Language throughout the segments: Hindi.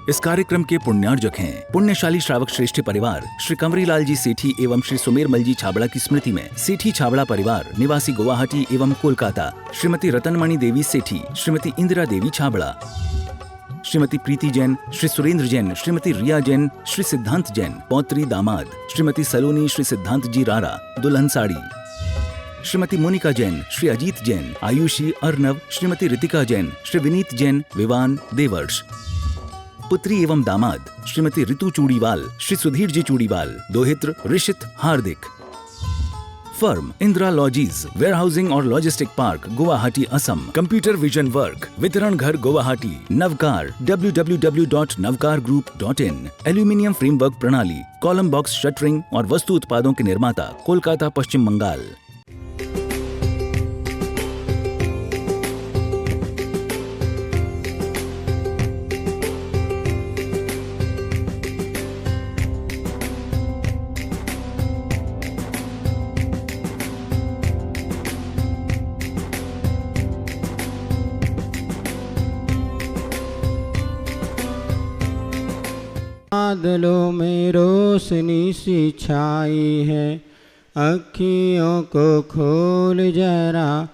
इस कार्यक्रम के पुण्यार्जक हैं पुण्यशाली श्रावक श्रेष्ठ परिवार श्री कंवरीलाल जी सेठी एवं श्री सुमेरमल जी छाबड़ा की स्मृति में सेठी छाबड़ा परिवार निवासी गुवाहाटी एवं कोलकाता, श्रीमती रतनमणि देवी सेठी, श्रीमती इंदिरा देवी छाबड़ा, श्रीमती प्रीति जैन, श्री सुरेंद्र जैन, श्रीमती रिया जैन, श्री सिद्धांत जैन, पौत्री दामाद, श्रीमती सलोनी, श्री सिद्धांत जी रारा, दुल्हन साड़ी, श्रीमती मोनिका जैन, श्री अजीत जैन, आयुषी अर्नव, श्रीमती रितिका जैन, श्री विनीत जैन, विवान देवर्ष, पुत्री एवं दामाद श्रीमती ऋतु चूड़ीवाल, श्री सुधीर जी चूड़ीवाल, दोहित्र ऋषित हार्दिक। फर्म इंदिरा लॉजीज, वेयरहाउसिंग और logistic park, Guwahati, Assam. Computer vision work, वितरण घर Guwahati. Navkar www.navkargroup.in। Aluminium framework प्रणाली, कॉलम बॉक्स शटरिंग और वस्तु उत्पादों के निर्माता, कोलकाता, पश्चिम बंगाल। बादलों में रोशनी सी छाई है, अखियों को खोल जरा,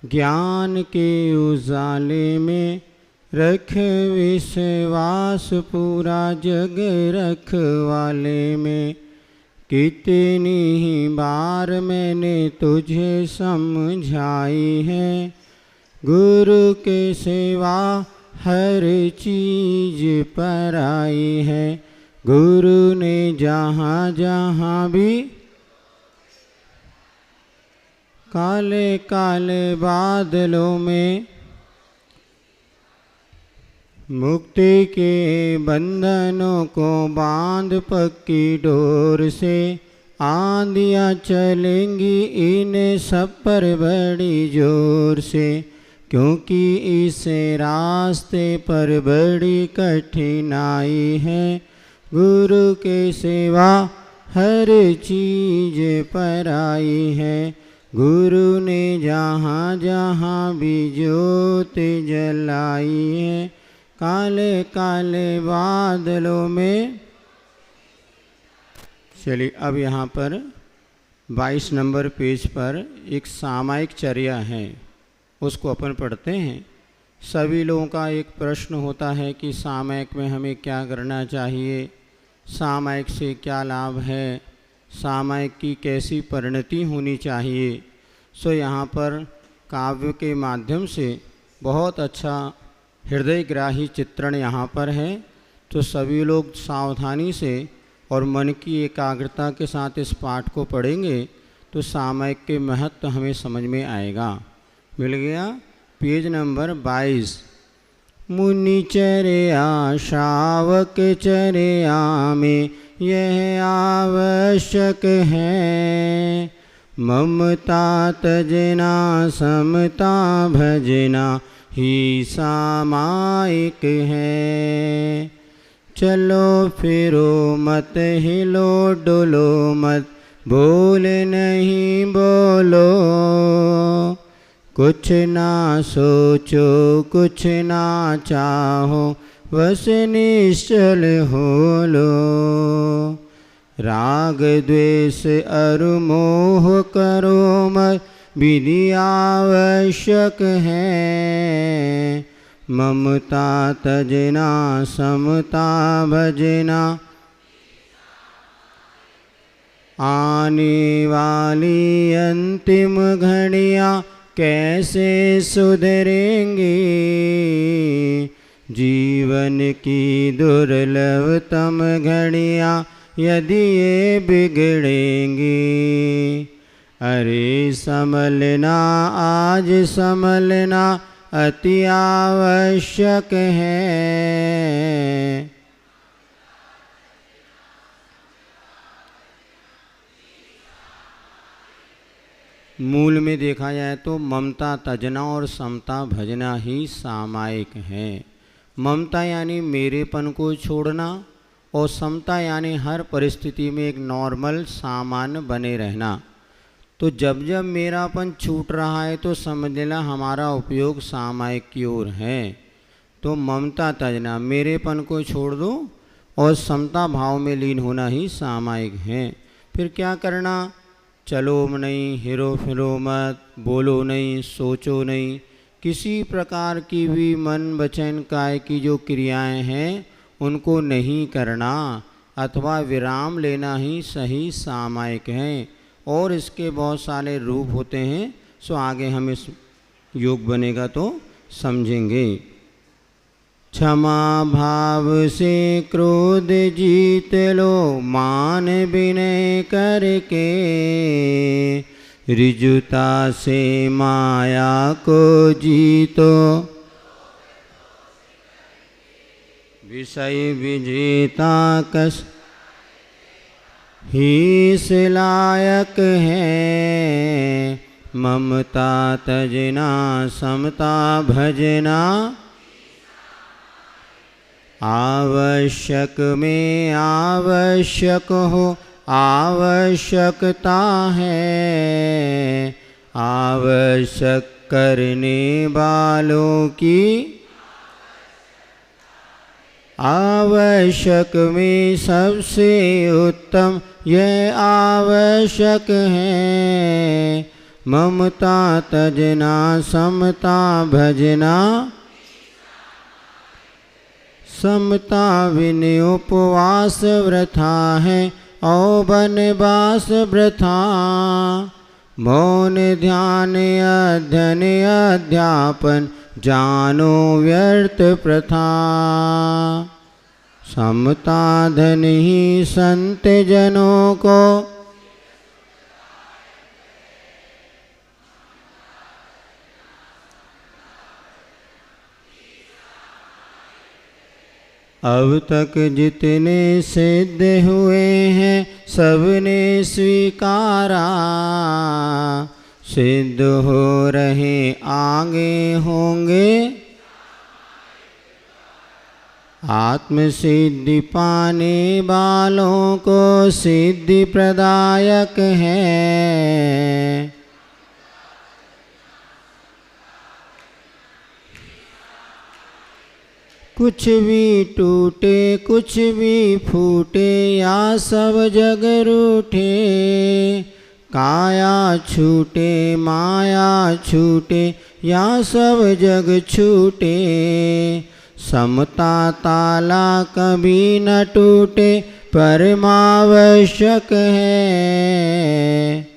ज्ञान के उजाले में रख विश्वास, पूरा जग रखवाले में। कितनी ही बार मैंने तुझे समझाई है, गुरु के सिवा हर चीज पर आई है। गुरु ने जहाँ जहाँ भी काले काले बादलों में मुक्ति के बंधनों को बांध पक्की डोर से, आंधियाँ चलेंगी इन सब पर बड़ी जोर से, क्योंकि इस रास्ते पर बड़ी कठिनाई है। गुरु के सिवा हर चीज पर आई है। गुरु ने जहाँ जहाँ भी ज्योत जलाई है, काले काले बादलों में। चलिए अब यहाँ पर 22 नंबर पेज पर एक सामायिक चर्या है, उसको अपन पढ़ते हैं। सभी लोगों का एक प्रश्न होता है कि सामायिक में हमें क्या करना चाहिए, सामायिक से क्या लाभ है, सामायिक की कैसी परिणति होनी चाहिए। सो यहाँ पर काव्य के माध्यम से बहुत अच्छा हृदयग्राही चित्रण यहाँ पर है। तो सभी लोग सावधानी से और मन की एकाग्रता के साथ इस पाठ को पढ़ेंगे तो सामायिक के महत्व हमें समझ में आएगा। मिल गया पेज नंबर 22। मुनि चर्या श्रावक चर्या में यह आवश्यक है, ममता तजना समता भजना ही सामायिक है। चलो फिरो मत हिलो डोलो मत, बोल नहीं बोलो, कुछ ना सोचो कुछ ना चाहो, बस निश्चल हो लो। राग द्वेष अरु मोह करो मत, विधि आवश्यक है। ममता तजना समता भजना, आने वाली अंतिम घड़ियाँ कैसे सुधरेंगी, जीवन की दुर्लभतम घड़ियाँ यदि ये बिगड़ेंगी। अरे संभलना आज संभलना अति आवश्यक है। मूल में देखा जाए तो ममता तजना और समता भजना ही सामायिक है। ममता यानी मेरेपन को छोड़ना और समता यानी हर परिस्थिति में एक नॉर्मल सामान्य बने रहना। तो जब जब मेरापन छूट रहा है तो समझ लेना हमारा उपयोग सामायिक की ओर है। तो ममता तजना, मेरेपन को छोड़ दो और समता भाव में लीन होना ही सामायिक है। फिर क्या करना? चलो नहीं, हिरो फिरो मत, बोलो नहीं, सोचो नहीं, किसी प्रकार की भी मन वचन काय की जो क्रियाएं हैं उनको नहीं करना अथवा विराम लेना ही सही सामायिक है। और इसके बहुत सारे रूप होते हैं, सो आगे हम इस योग बनेगा तो समझेंगे। क्षमा भाव से क्रोध जीत लो, मान विनय करके, ऋजुता से माया को जीतो, विषय विजेता कस ही इस लायक है, ममता तजना समता भजना, आवश्यक में आवश्यक हो आवश्यकता है, आवश्यक करने वालों की आवश्यक में सबसे उत्तम यह आवश्यक है, ममता तजना समता भजना, समता विनय उपवास वृथा है और वनवास वृथा, मौन ध्यान अध्ययन अध्यापन जानो व्यर्थ प्रथा, समता धन ही संत जनों को, अब तक जितने सिद्ध हुए हैं सबने स्वीकारा, सिद्ध हो रहे आगे होंगे, आत्म सिद्धि पाने वालों को सिद्धि प्रदायक है। कुछ भी टूटे कुछ भी फूटे या सब जग रूठे, काया छूटे माया छूटे या सब जग छूटे, समता ताला कभी न टूटे परमावश्यक है।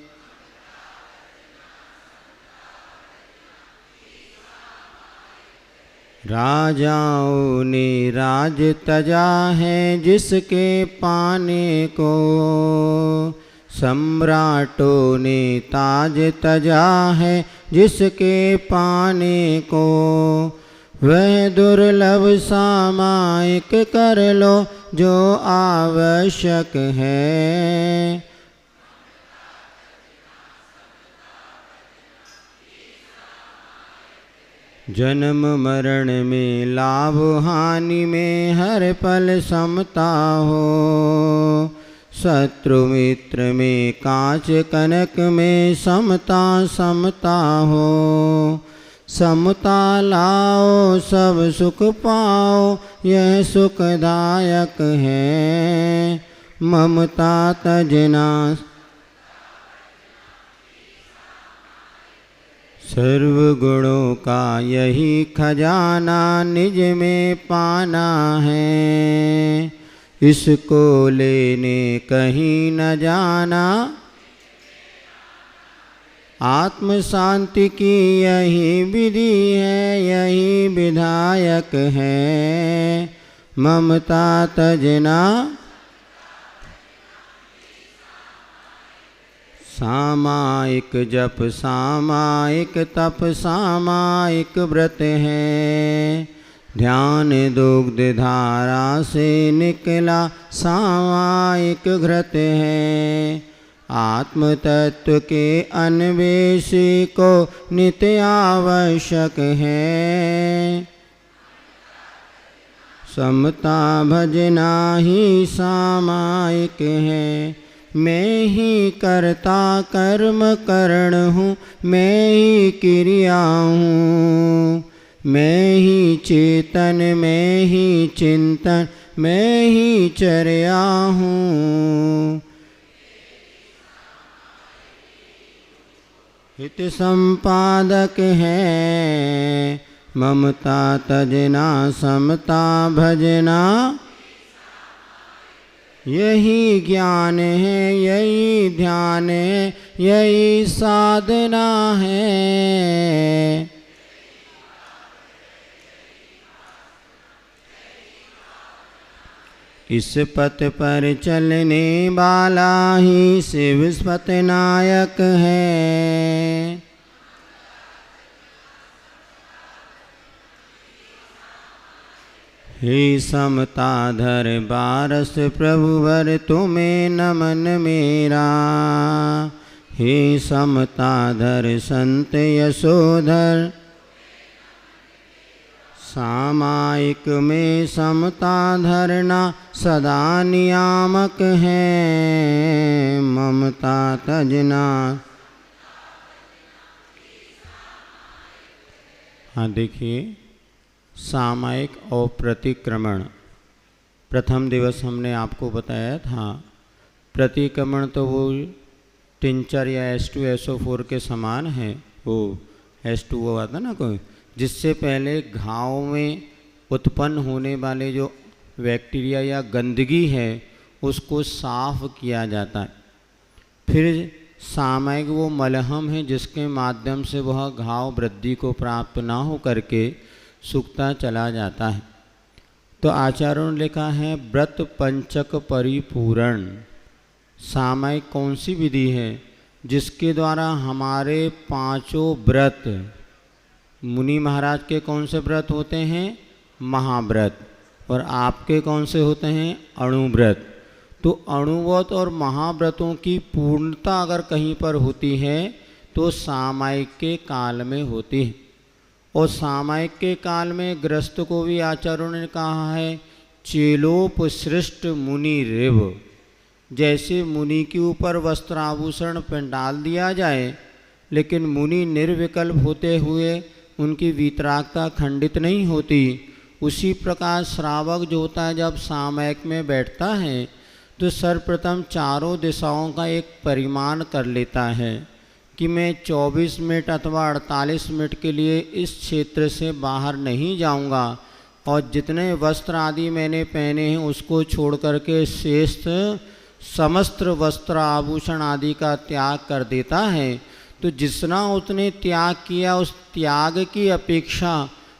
राजाओं ने राज तजा है जिसके पाने को, सम्राटों ने ताज तजा है जिसके पाने को, वह दुर्लभ सामायिक कर लो जो आवश्यक है। जन्म मरण में लाभ हानि में हर पल समता हो, शत्रु मित्र में कांच कनक में समता समता हो, समता लाओ सब सुख पाओ यह सुखदायक है, ममता तजना सर्व गुणों का यही खजाना निज में पाना है, इसको लेने कहीं न जाना, आत्म शांति की यही विधि है यही विधायक है, ममता तजना सामायिक जप सामायिक तप सामायिक व्रत है, ध्यान दुग्ध धारा से निकला सामायिक घृत है, आत्म तत्व के अन्वेषी को नित्य आवश्यक है, समता भजना ही सामायिक है। मैं ही कर्ता कर्म करण हूँ, मैं ही क्रिया हूँ, मैं ही चेतन, मैं ही चिंतन, मैं ही चर्या हूँ। हित संपादक है ममता तजना, समता भजना, यही ज्ञान है, यही ध्यान है, यही साधना है। इस पथ पर चलने वाला ही शिव पथ नायक है। हे समता धर बारस प्रभुवर तुम्हें नमन मेरा। हे समता धर संत यशोधर, सामायिक में समता धरना सदा नियामक है, ममता तजना। हाँ देखिए, सामायिक और प्रतिक्रमण। प्रथम दिवस हमने आपको बताया था, प्रतिक्रमण तो वो टिंचर या H2SO4 के समान है। वो H2O आता ना कोई, जिससे पहले घाव में उत्पन्न होने वाले जो बैक्टीरिया या गंदगी है उसको साफ किया जाता है। फिर सामायिक वो मलहम है जिसके माध्यम से वह घाव वृद्धि को प्राप्त ना हो करके सूखता चला जाता है। तो आचार्यों ने लिखा है व्रत पंचक परिपूरण। सामायिक कौन सी विधि है जिसके द्वारा हमारे पांचों व्रत, मुनि महाराज के कौन से व्रत होते हैं? महाव्रत। और आपके कौन से होते हैं? अणुव्रत। तो अणुव्रत और महाव्रतों की पूर्णता अगर कहीं पर होती है तो सामायिक के काल में होती है। और सामायिक के काल में गृहस्थ को भी आचार्यों ने कहा है चेलोपसृष्ट मुनि रेव। जैसे मुनि के ऊपर वस्त्राभूषण डाल दिया जाए लेकिन मुनि निर्विकल्प होते हुए उनकी वीतरागता खंडित नहीं होती, उसी प्रकार श्रावक जो होता है जब सामायिक में बैठता है तो सर्वप्रथम चारों दिशाओं का एक परिमाण कर लेता है कि मैं 24 मिनट अथवा 48 मिनट के लिए इस क्षेत्र से बाहर नहीं जाऊंगा, और जितने वस्त्र आदि मैंने पहने हैं उसको छोड़ करके शेष समस्त वस्त्र आभूषण आदि का त्याग कर देता है। तो जितना उसने त्याग किया उस त्याग की अपेक्षा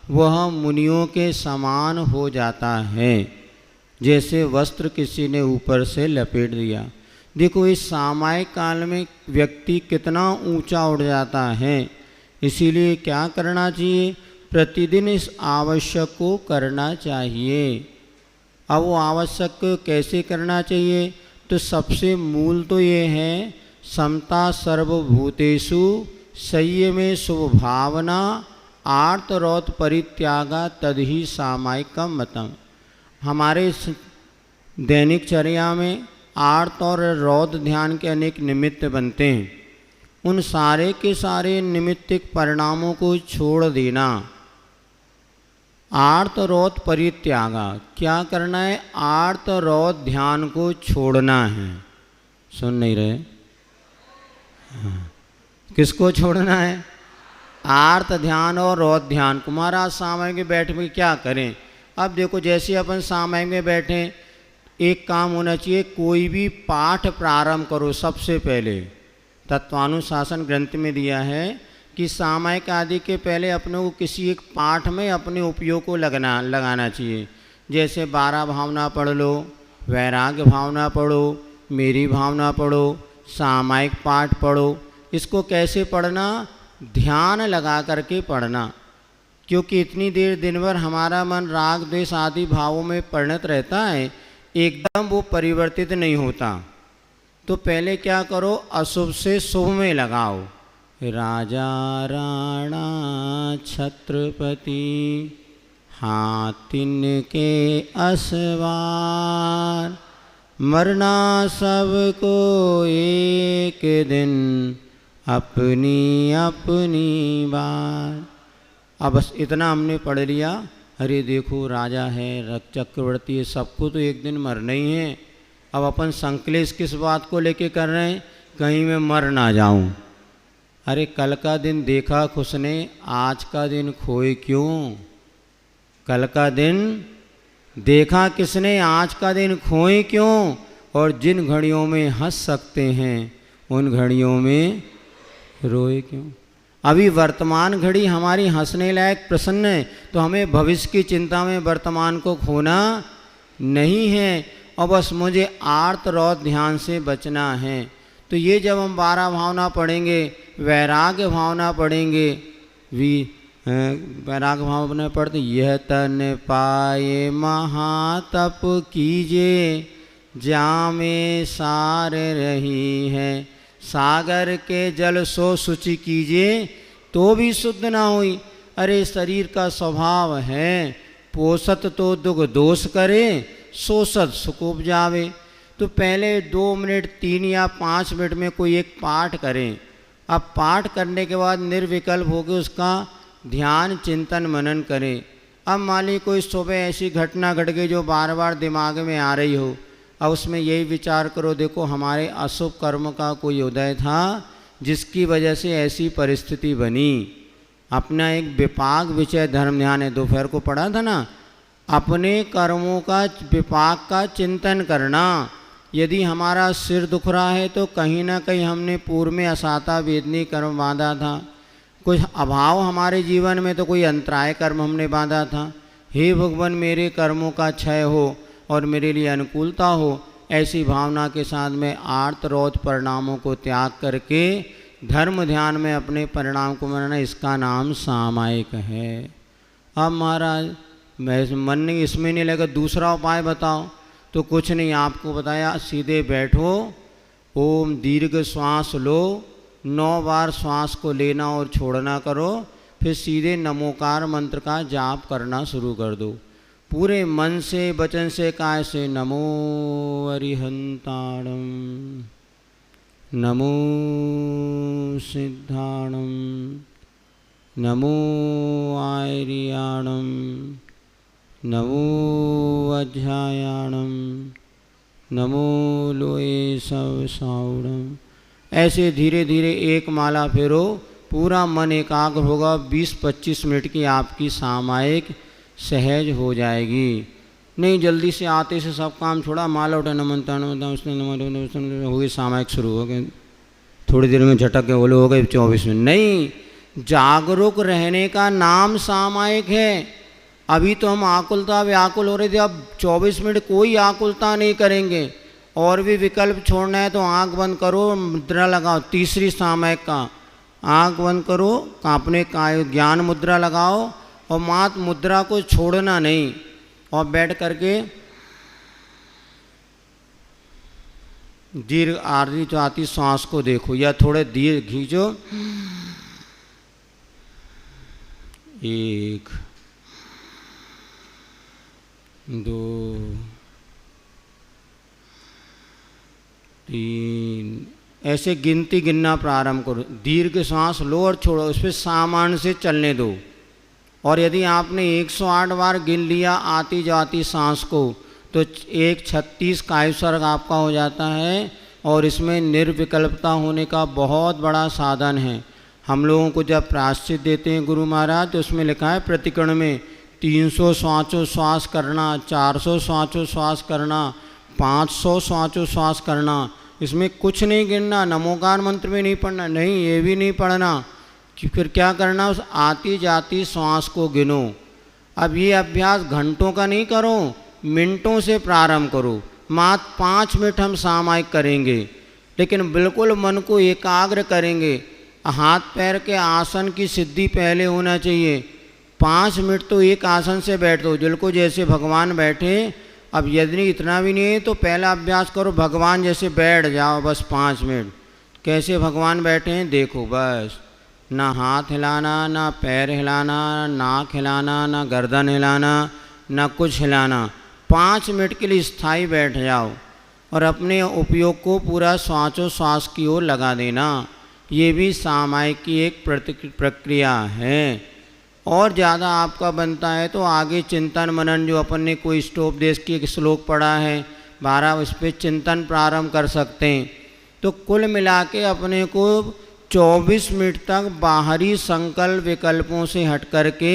वह मुनियों के समान हो जाता है, जैसे वस्त्र किसी ने ऊपर से लपेट दिया। देखो इस सामायिक काल में व्यक्ति कितना ऊंचा उठ जाता है। इसीलिए क्या करना चाहिए? प्रतिदिन इस आवश्यक को करना चाहिए। अब वो आवश्यक कैसे करना चाहिए? तो सबसे मूल तो ये है समता सर्वभूतेषु संयमे शुभ भावना आर्तरोत परित्यागा तदहि सामायिकम मतम। हमारे दैनिक चर्या में आर्त और रौद ध्यान के अनेक निमित्त बनते हैं। उन सारे के सारे निमित्तिक परिणामों को छोड़ देना। आर्त रौद परित्यागा, क्या करना है? आर्त रौद ध्यान को छोड़ना है। सुन नहीं रहे? हाँ। किसको छोड़ना है? आर्त ध्यान और रौद ध्यान को। महाराज सामायिक में बैठ में क्या करें? अब देखो जैसे अपन सामायिक में बैठे, एक काम होना चाहिए, कोई भी पाठ प्रारंभ करो सबसे पहले। तत्वानुशासन ग्रंथ में दिया है कि सामायिक आदि के पहले अपने को किसी एक पाठ में अपने उपयोग को लगाना चाहिए। जैसे 12 भावना पढ़ लो, वैराग्य भावना पढ़ो, मेरी भावना पढ़ो, सामायिक पाठ पढ़ो। इसको कैसे पढ़ना? ध्यान लगा करके पढ़ना, क्योंकि इतनी देर दिन भर हमारा मन राग द्वेष आदि भावों में परिणत रहता है, एकदम वो परिवर्तित नहीं होता। तो पहले क्या करो? अशुभ से शुभ में लगाओ। राजा राणा छत्रपति हाथिन के असवार, मरना सबको एक दिन अपनी अपनी बार। अब बस इतना हमने पढ़ लिया, अरे देखो राजा है, रक्त चक्रवर्ती है, सबको तो एक दिन मरना ही है। अब अपन संकलेश किस बात को लेके कर रहे हैं, कहीं मैं मर ना जाऊं। अरे कल का दिन देखा खुश ने, आज का दिन खोए क्यों। कल का दिन देखा किसने, आज का दिन खोए क्यों। और जिन घड़ियों में हंस सकते हैं उन घड़ियों में रोए क्यों। अभी वर्तमान घड़ी हमारी हंसने लायक प्रसन्न है, तो हमें भविष्य की चिंता में वर्तमान को खोना नहीं है। और बस मुझे आर्त रौत ध्यान से बचना है। तो ये जब हम 12 भावना पढ़ेंगे, वैराग्य भावना पढ़ेंगे, वैराग्य भावना पढ़ते, यह तन पाए महातप कीजे, जामे सार रही है, सागर के जल सो शुचि कीजिए तो भी शुद्ध ना हुई। अरे शरीर का स्वभाव है, पोषत तो दुख दोष करे, शोषत सुख उपजावे। तो पहले 2 मिनट 3 या 5 मिनट में कोई एक पाठ करें। अब पाठ करने के बाद निर्विकल्प होकर उसका ध्यान चिंतन मनन करें। अब मान ली कोई सुबह ऐसी घटना घट गई जो बार बार दिमाग में आ रही हो, अब उसमें यही विचार करो, देखो हमारे अशुभ कर्म का कोई उदय था जिसकी वजह से ऐसी परिस्थिति बनी। अपना एक विपाक विषय धर्म ध्यान है, दोपहर को पढ़ा था ना, अपने कर्मों का विपाक का चिंतन करना। यदि हमारा सिर दुख रहा है तो कहीं ना कहीं हमने पूर्व में असाता वेदनी कर्म बांधा था। कुछ अभाव हमारे जीवन में तो कोई अंतराय कर्म हमने बांधा था। हे भगवान मेरे कर्मों का क्षय हो और मेरे लिए अनुकूलता हो, ऐसी भावना के साथ में आर्त रौत परिणामों को त्याग करके धर्म ध्यान में अपने परिणाम को मनाना, इसका नाम सामायिक है। अब महाराज मैं मन नहीं इसमें नहीं लगा, दूसरा उपाय बताओ। तो कुछ नहीं, आपको बताया सीधे बैठो, ओम दीर्घ श्वास लो, 9 बार श्वास को लेना और छोड़ना करो, फिर सीधे नमोकार मंत्र का जाप करना शुरू कर दो। पूरे मन से वचन से काय से, नमो अरिहंताणम, नमो सिद्धाणम, नमो आयर्याणम, नमो अध्यायाणम, नमो लोए सब साउणम। ऐसे धीरे धीरे एक माला फेरो, पूरा मन एकाग्र होगा। 20-25 मिनट की आपकी सामायिक सहज हो जाएगी। नहीं जल्दी से आते से सब काम छोड़ा, माला उठा, नमन नमन हो गई, सामायिक शुरू हो गए, थोड़ी देर में झटक के बोले हो गए 24 मिनट। नहीं, जागरूक रहने का नाम सामायिक है। अभी तो हम आकुलता व्याकुल हो रहे थे, अब 24 मिनट कोई आकुलता नहीं करेंगे। और भी विकल्प छोड़ना है तो आंख बंद करो, मुद्रा लगाओ, तीसरी सामायिक का आंख बंद करो, अपने ज्ञान मुद्रा लगाओ और मात मुद्रा को छोड़ना नहीं। और बैठ करके दीर्घ आरती जो आती सांस को देखो, या थोड़े दीर्घ खींचो, 1 2 3 ऐसे गिनती गिनना प्रारंभ करो। दीर्घ सांस लो और छोड़ो, उस पर सामान्य से चलने दो। और यदि आपने 108 बार गिन लिया आती जाती सांस को, तो 136 कायसर्ग आपका हो जाता है। और इसमें निर्विकल्पता होने का बहुत बड़ा साधन है। हम लोगों को जब प्रायश्चित देते हैं गुरु महाराज, तो उसमें लिखा है प्रतिकरण में 300 श्वास करना, 400 श्वास करना, 500 श्वास करना। इसमें कुछ नहीं गिनना, नमोकार मंत्र में नहीं पढ़ना, नहीं ये भी नहीं पढ़ना कि फिर क्या करना, उस आती जाती श्वास को गिनो। अब ये अभ्यास घंटों का नहीं करो, मिनटों से प्रारंभ करो। मात्र 5 मिनट हम सामायिक करेंगे, लेकिन बिल्कुल मन को एकाग्र करेंगे। हाथ पैर के आसन की सिद्धि पहले होना चाहिए। 5 मिनट तो एक आसन से बैठ दो, बिल्कुल जैसे भगवान बैठे। अब यदि इतना भी नहीं है तो पहला अभ्यास करो, भगवान जैसे बैठ जाओ बस 5 मिनट। कैसे भगवान बैठे हैं देखो, बस ना हाथ हिलाना, ना पैर हिलाना, नाक हिलाना, ना गर्दन हिलाना, ना कुछ हिलाना। 5 मिनट के लिए स्थायी बैठ जाओ और अपने उपयोग को पूरा श्वास की ओर लगा देना। ये भी सामायिक की एक प्रक्रिया है। और ज़्यादा आपका बनता है तो आगे चिंतन मनन, जो अपन ने कोई स्टोपदेश की एक श्लोक पढ़ा है 12, उस पर चिंतन प्रारंभ कर सकते हैं। तो कुल मिला के अपने को 24 मिनट तक बाहरी संकल्प विकल्पों से हट कर के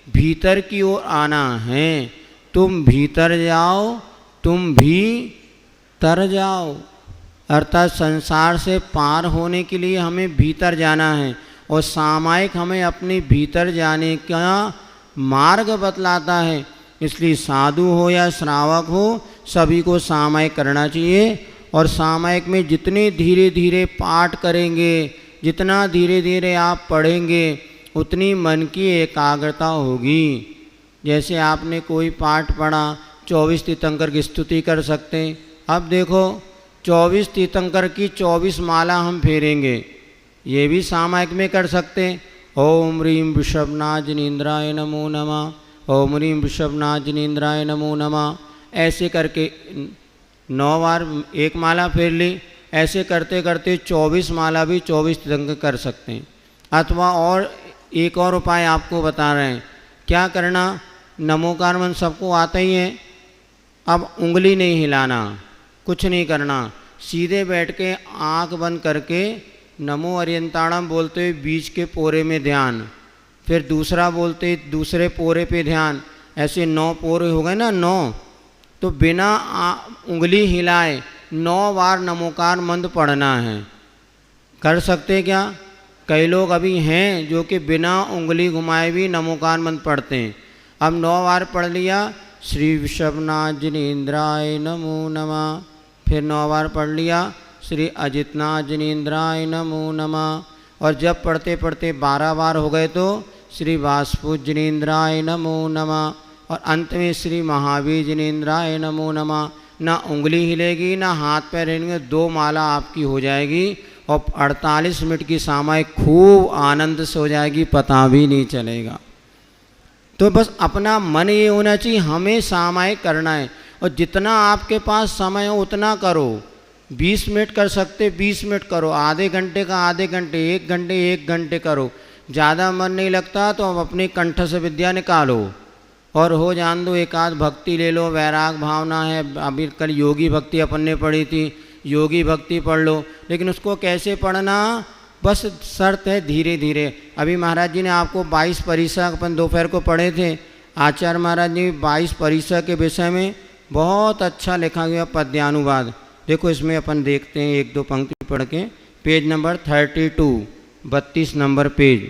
भीतर की ओर आना है। तुम भीतर जाओ, तुम भी तर जाओ। अर्थात संसार से पार होने के लिए हमें भीतर जाना है, और सामायिक हमें अपने भीतर जाने का मार्ग बतलाता है। इसलिए साधु हो या श्रावक हो, सभी को सामायिक करना चाहिए। और सामायिक में जितने धीरे धीरे पाठ करेंगे, जितना धीरे धीरे आप पढ़ेंगे, उतनी मन की एकाग्रता होगी। जैसे आपने कोई पाठ पढ़ा, 24 तीर्थंकर की स्तुति कर सकते हैं। अब देखो 24 तीर्थंकर की 24 माला हम फेरेंगे, ये भी सामायिक में कर सकते हैं। ओम ह्रीं वृषभनाथ जिनेन्द्राय नमो नमः, ओम ह्रीं वृषभनाथ जिनेन्द्राय नमो नमः। ऐसे करके 9 बार एक माला फेर ली। ऐसे करते करते 24 माला भी 24 तीर्थंकर कर सकते हैं। अथवा और एक और उपाय आपको बता रहे हैं। क्या करना, नमोकार मंत्र सबको आता ही है। अब उंगली नहीं हिलाना, कुछ नहीं करना, सीधे बैठ के आँख बंद करके नमो अर्यंताणम बोलते हुए बीच के पोरे में ध्यान, फिर दूसरा बोलते दूसरे पोरे पे ध्यान। ऐसे 9 पोरे हो गए ना, 9। तो बिना उंगली हिलाए 9 बार नमोकार मंत्र पढ़ना है। कर सकते क्या? कई लोग अभी हैं जो कि बिना उंगली घुमाए भी नमोकार मंत्र पढ़ते हैं। अब 9 बार पढ़ लिया, श्री वृषभनाथ जिनेन्द्राय नमो नमः। फिर 9 बार पढ़ लिया, श्री अजितनाथ जिनेन्द्राय नमो नमः। और जब पढ़ते पढ़ते 12 बार हो गए तो श्री वासुदेव जिनेन्द्राय नमो नमः। और अंत में श्री महावीर जिनेन्द्राय नमो नमः। ना उंगली हिलेगी, ना हाथ पैर हिलेंगे, 2 माला आपकी हो जाएगी। और 48 मिनट की सामायिक खूब आनंद से हो जाएगी, पता भी नहीं चलेगा। तो बस अपना मन ये होना चाहिए हमें सामायिक करना है। और जितना आपके पास समय हो उतना करो। 20 मिनट कर सकते 20 मिनट करो, आधे घंटे का आधे घंटे, 1 घंटे 1 घंटे करो। ज़्यादा मन नहीं लगता तो अब अपने कंठ से विद्या निकालो और हो जान दो। एक आध भक्ति ले लो, वैराग भावना है। अभी कल योगी भक्ति अपन ने पढ़ी थी, योगी भक्ति पढ़ लो। लेकिन उसको कैसे पढ़ना, बस शर्त है धीरे धीरे। अभी महाराज जी ने आपको 22 परिसा अपन दोपहर को पढ़े थे। आचार्य महाराज ने 22 परिसा के विषय में बहुत अच्छा लिखा गया पद्यानुवाद। देखो इसमें अपन देखते हैं 1-2 पंक्ति पढ़ के। Page number 32, 32 number page.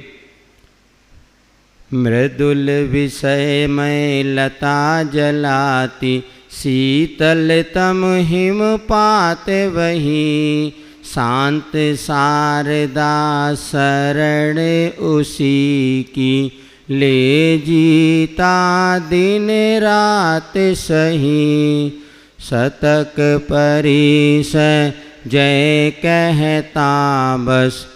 मृदुल विषय में लता जलाती, शीतलतम हिमपात वही। शांत शारदा शरण उसी की, ले जीता दिन रात सही। शतक परिस जय कहता बस,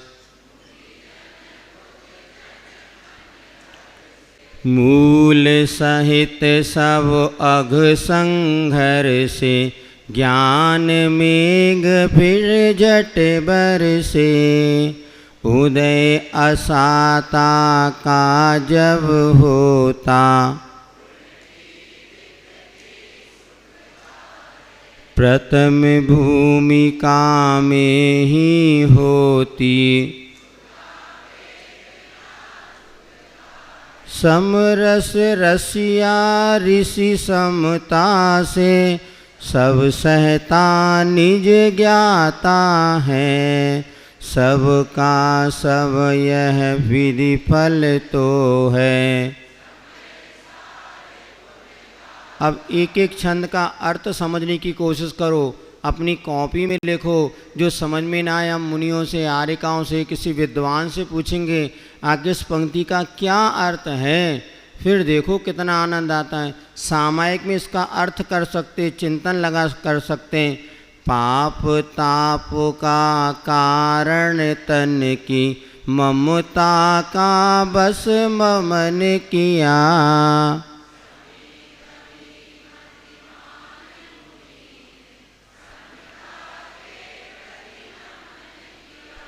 मूल सहित सब अघ संघर से। ज्ञान मेघ फिर जट बरसे, उदय असाता का जब होता। प्रथम भूमिका में ही होती। समरस रसिया ऋषि समता से, सब सहता निज ज्ञाता है। सबका सब यह विधि फल तो है। अब एक एक छंद का अर्थ समझने की कोशिश करो, अपनी कॉपी में लिखो। जो समझ में ना आए हम मुनियों से, आर्यिकाओं से, किसी विद्वान से पूछेंगे आगे इस पंक्ति का क्या अर्थ है। फिर देखो कितना आनंद आता है। सामायिक में इसका अर्थ कर सकते, चिंतन लगा कर सकते हैं। पाप ताप का कारण तन की, ममता का बस ममन किया।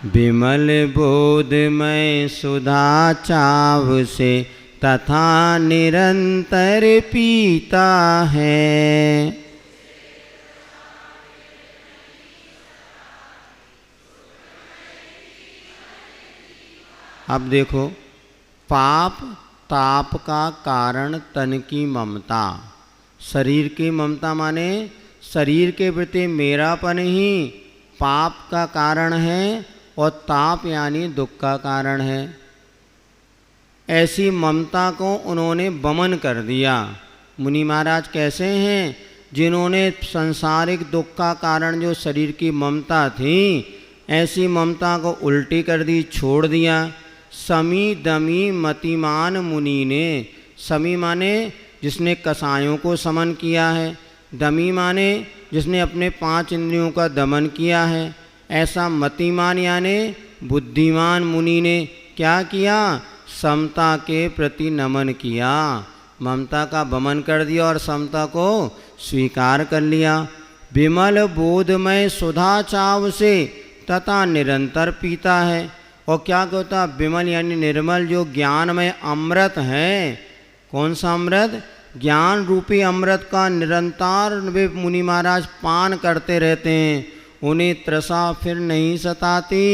विमल बोध में सुधा चाव से, तथा निरंतर पीता है। अब देखो, पाप ताप का कारण तन की ममता। शरीर की ममता माने शरीर के प्रति मेरापन ही पाप का कारण है और ताप यानी दुख का कारण है। ऐसी ममता को उन्होंने वमन कर दिया। मुनि महाराज कैसे हैं? जिन्होंने सांसारिक दुख का कारण जो शरीर की ममता थी, ऐसी ममता को उल्टी कर दी, छोड़ दिया। समी दमी मतिमान मुनि ने, समी माने जिसने कसायों को समन किया है, दमी माने जिसने अपने 5 इंद्रियों का दमन किया है, ऐसा मतिमान यानी बुद्धिमान मुनि ने क्या किया? समता के प्रति नमन किया, ममता का वमन कर दिया और समता को स्वीकार कर लिया। विमल बोधमय सुधा चाव से तथा निरंतर पीता है। और क्या कहता? विमल यानी निर्मल, जो ज्ञानमय अमृत है। कौन सा अमृत? ज्ञान रूपी अमृत का निरंतर वे मुनि महाराज पान करते रहते हैं। उन्हें तृषा फिर नहीं सताती,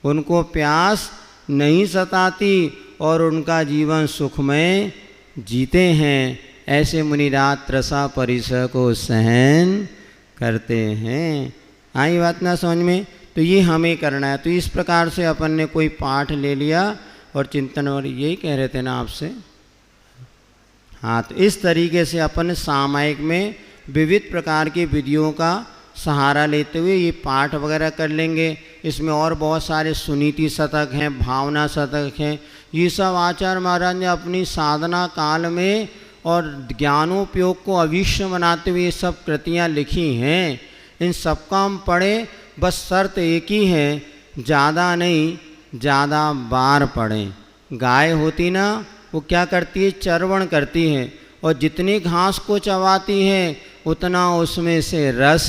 उनको प्यास नहीं सताती और उनका जीवन सुखमय जीते हैं। ऐसे मुनिराज तृषा परिसर को सहन करते हैं। आई बात ना समझ में? तो ये हमें करना है। तो इस प्रकार से अपन ने कोई पाठ ले लिया और चिंतन, और यही कह रहे थे ना आपसे। हाँ, तो इस तरीके से अपन सामायिक में विविध प्रकार की विधियों का सहारा लेते हुए ये पाठ वगैरह कर लेंगे। इसमें और बहुत सारे सुनीति शतक हैं, भावना शतक हैं। ये सब आचार्य महाराज ने अपनी साधना काल में और ज्ञानोपयोग को अविश्य बनाते हुए ये सब कृतियाँ लिखी हैं। इन सबका हम पढ़े, बस शर्त एक ही है, ज़्यादा नहीं, ज़्यादा बार पढ़ें। गाय होती ना, वो क्या करती है? चरवण करती है, और जितनी घास को चबाती है उतना उसमें से रस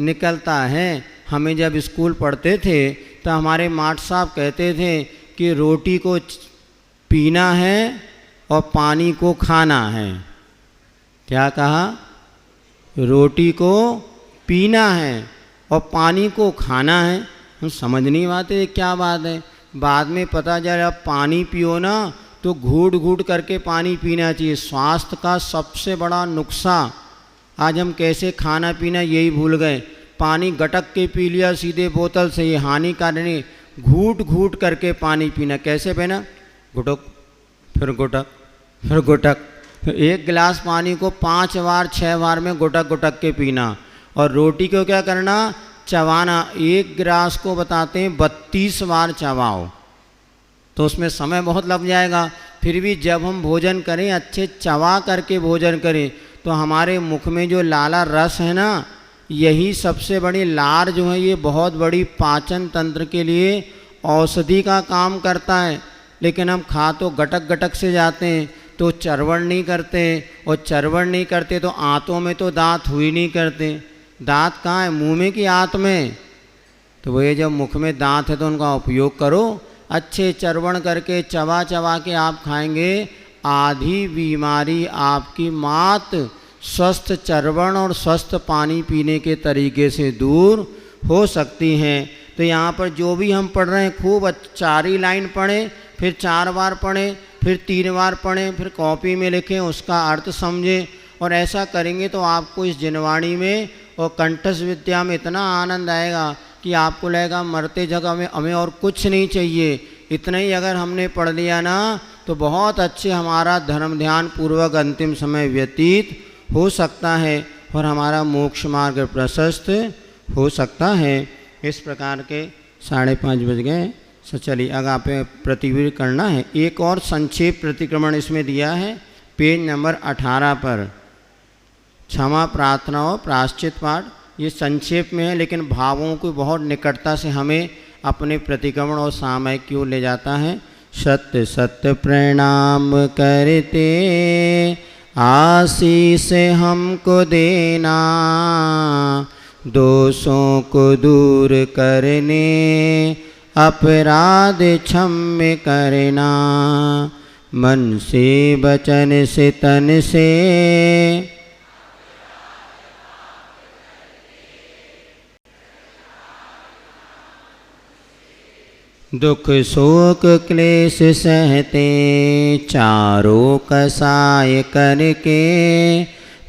निकलता है। हमें जब स्कूल पढ़ते थे तो हमारे माट साहब कहते थे कि रोटी को पीना है और पानी को खाना है। क्या कहा? रोटी को पीना है और पानी को खाना है। हम समझ नहीं पाते क्या बात है। बाद में पता चला अब पानी पियो ना तो घूट घूट करके पानी पीना चाहिए। स्वास्थ्य का सबसे बड़ा नुकसान आज हम कैसे खाना पीना यही भूल गए। पानी गटक के पी लिया सीधे बोतल से, ये हानिकारक नहीं। घूट घूट करके पानी पीना। कैसे पीना? घुटक फिर घुटक फिर घुटक। फिर 1 गिलास पानी को 5 बार 6 बार में घुटक घुटक के पीना। और रोटी को क्या करना? चबाना। 1 गिलास को बताते हैं 32 बार चबाओ, तो उसमें समय बहुत लग जाएगा। फिर भी जब हम भोजन करें अच्छे चबा करके भोजन करें तो हमारे मुख में जो लाला रस है ना, यही सबसे बड़ी लार जो है ये बहुत बड़ी पाचन तंत्र के लिए औषधि का काम करता है। लेकिन हम खा तो गटक गटक से जाते हैं, तो चरवण नहीं करते, और चरवण नहीं करते तो आंतों में तो दांत हुई नहीं करते। दांत कहाँ है? मुंह में कि आंत में? तो वो ये जब मुख में दांत है तो उनका उपयोग करो। अच्छे चरवण करके चबा चबा के आप खाएंगे, आधी बीमारी आपकी मात स्वस्थ चरवण और स्वस्थ पानी पीने के तरीके से दूर हो सकती हैं। तो यहाँ पर जो भी हम पढ़ रहे हैं खूब 4 ही लाइन पढ़ें, फिर 4 बार पढ़ें, फिर 3 बार पढ़ें, फिर कॉपी में लिखें, उसका अर्थ समझें। और ऐसा करेंगे तो आपको इस जिनवाणी में और कंठस्थ विद्या में इतना आनंद आएगा कि आपको लगेगा मरते जगह में हमें और कुछ नहीं चाहिए। इतना ही अगर हमने पढ़ लिया ना तो बहुत अच्छे हमारा धर्म ध्यान पूर्वक अंतिम समय व्यतीत हो सकता है और हमारा मोक्ष मार्ग प्रशस्त हो सकता है। इस प्रकार के 5:30 बज गए। सो चलिए आगे पे प्रतिवीर करना है। एक और संक्षेप प्रतिक्रमण इसमें दिया है पेज नंबर 18 पर। क्षमा प्रार्थना और प्रायश्चित पाठ ये संक्षेप में है, लेकिन भावों को बहुत निकटता से हमें अपने प्रतिक्रमण और सामयिक की ओर ले जाता है। सत्य सत्य प्रणाम करते आशीष हमको देना, दोषों को दूर करने अपराध क्षम्य करना। मन से वचन से तन से दुख शोक क्लेश सहते चारों कसाय करके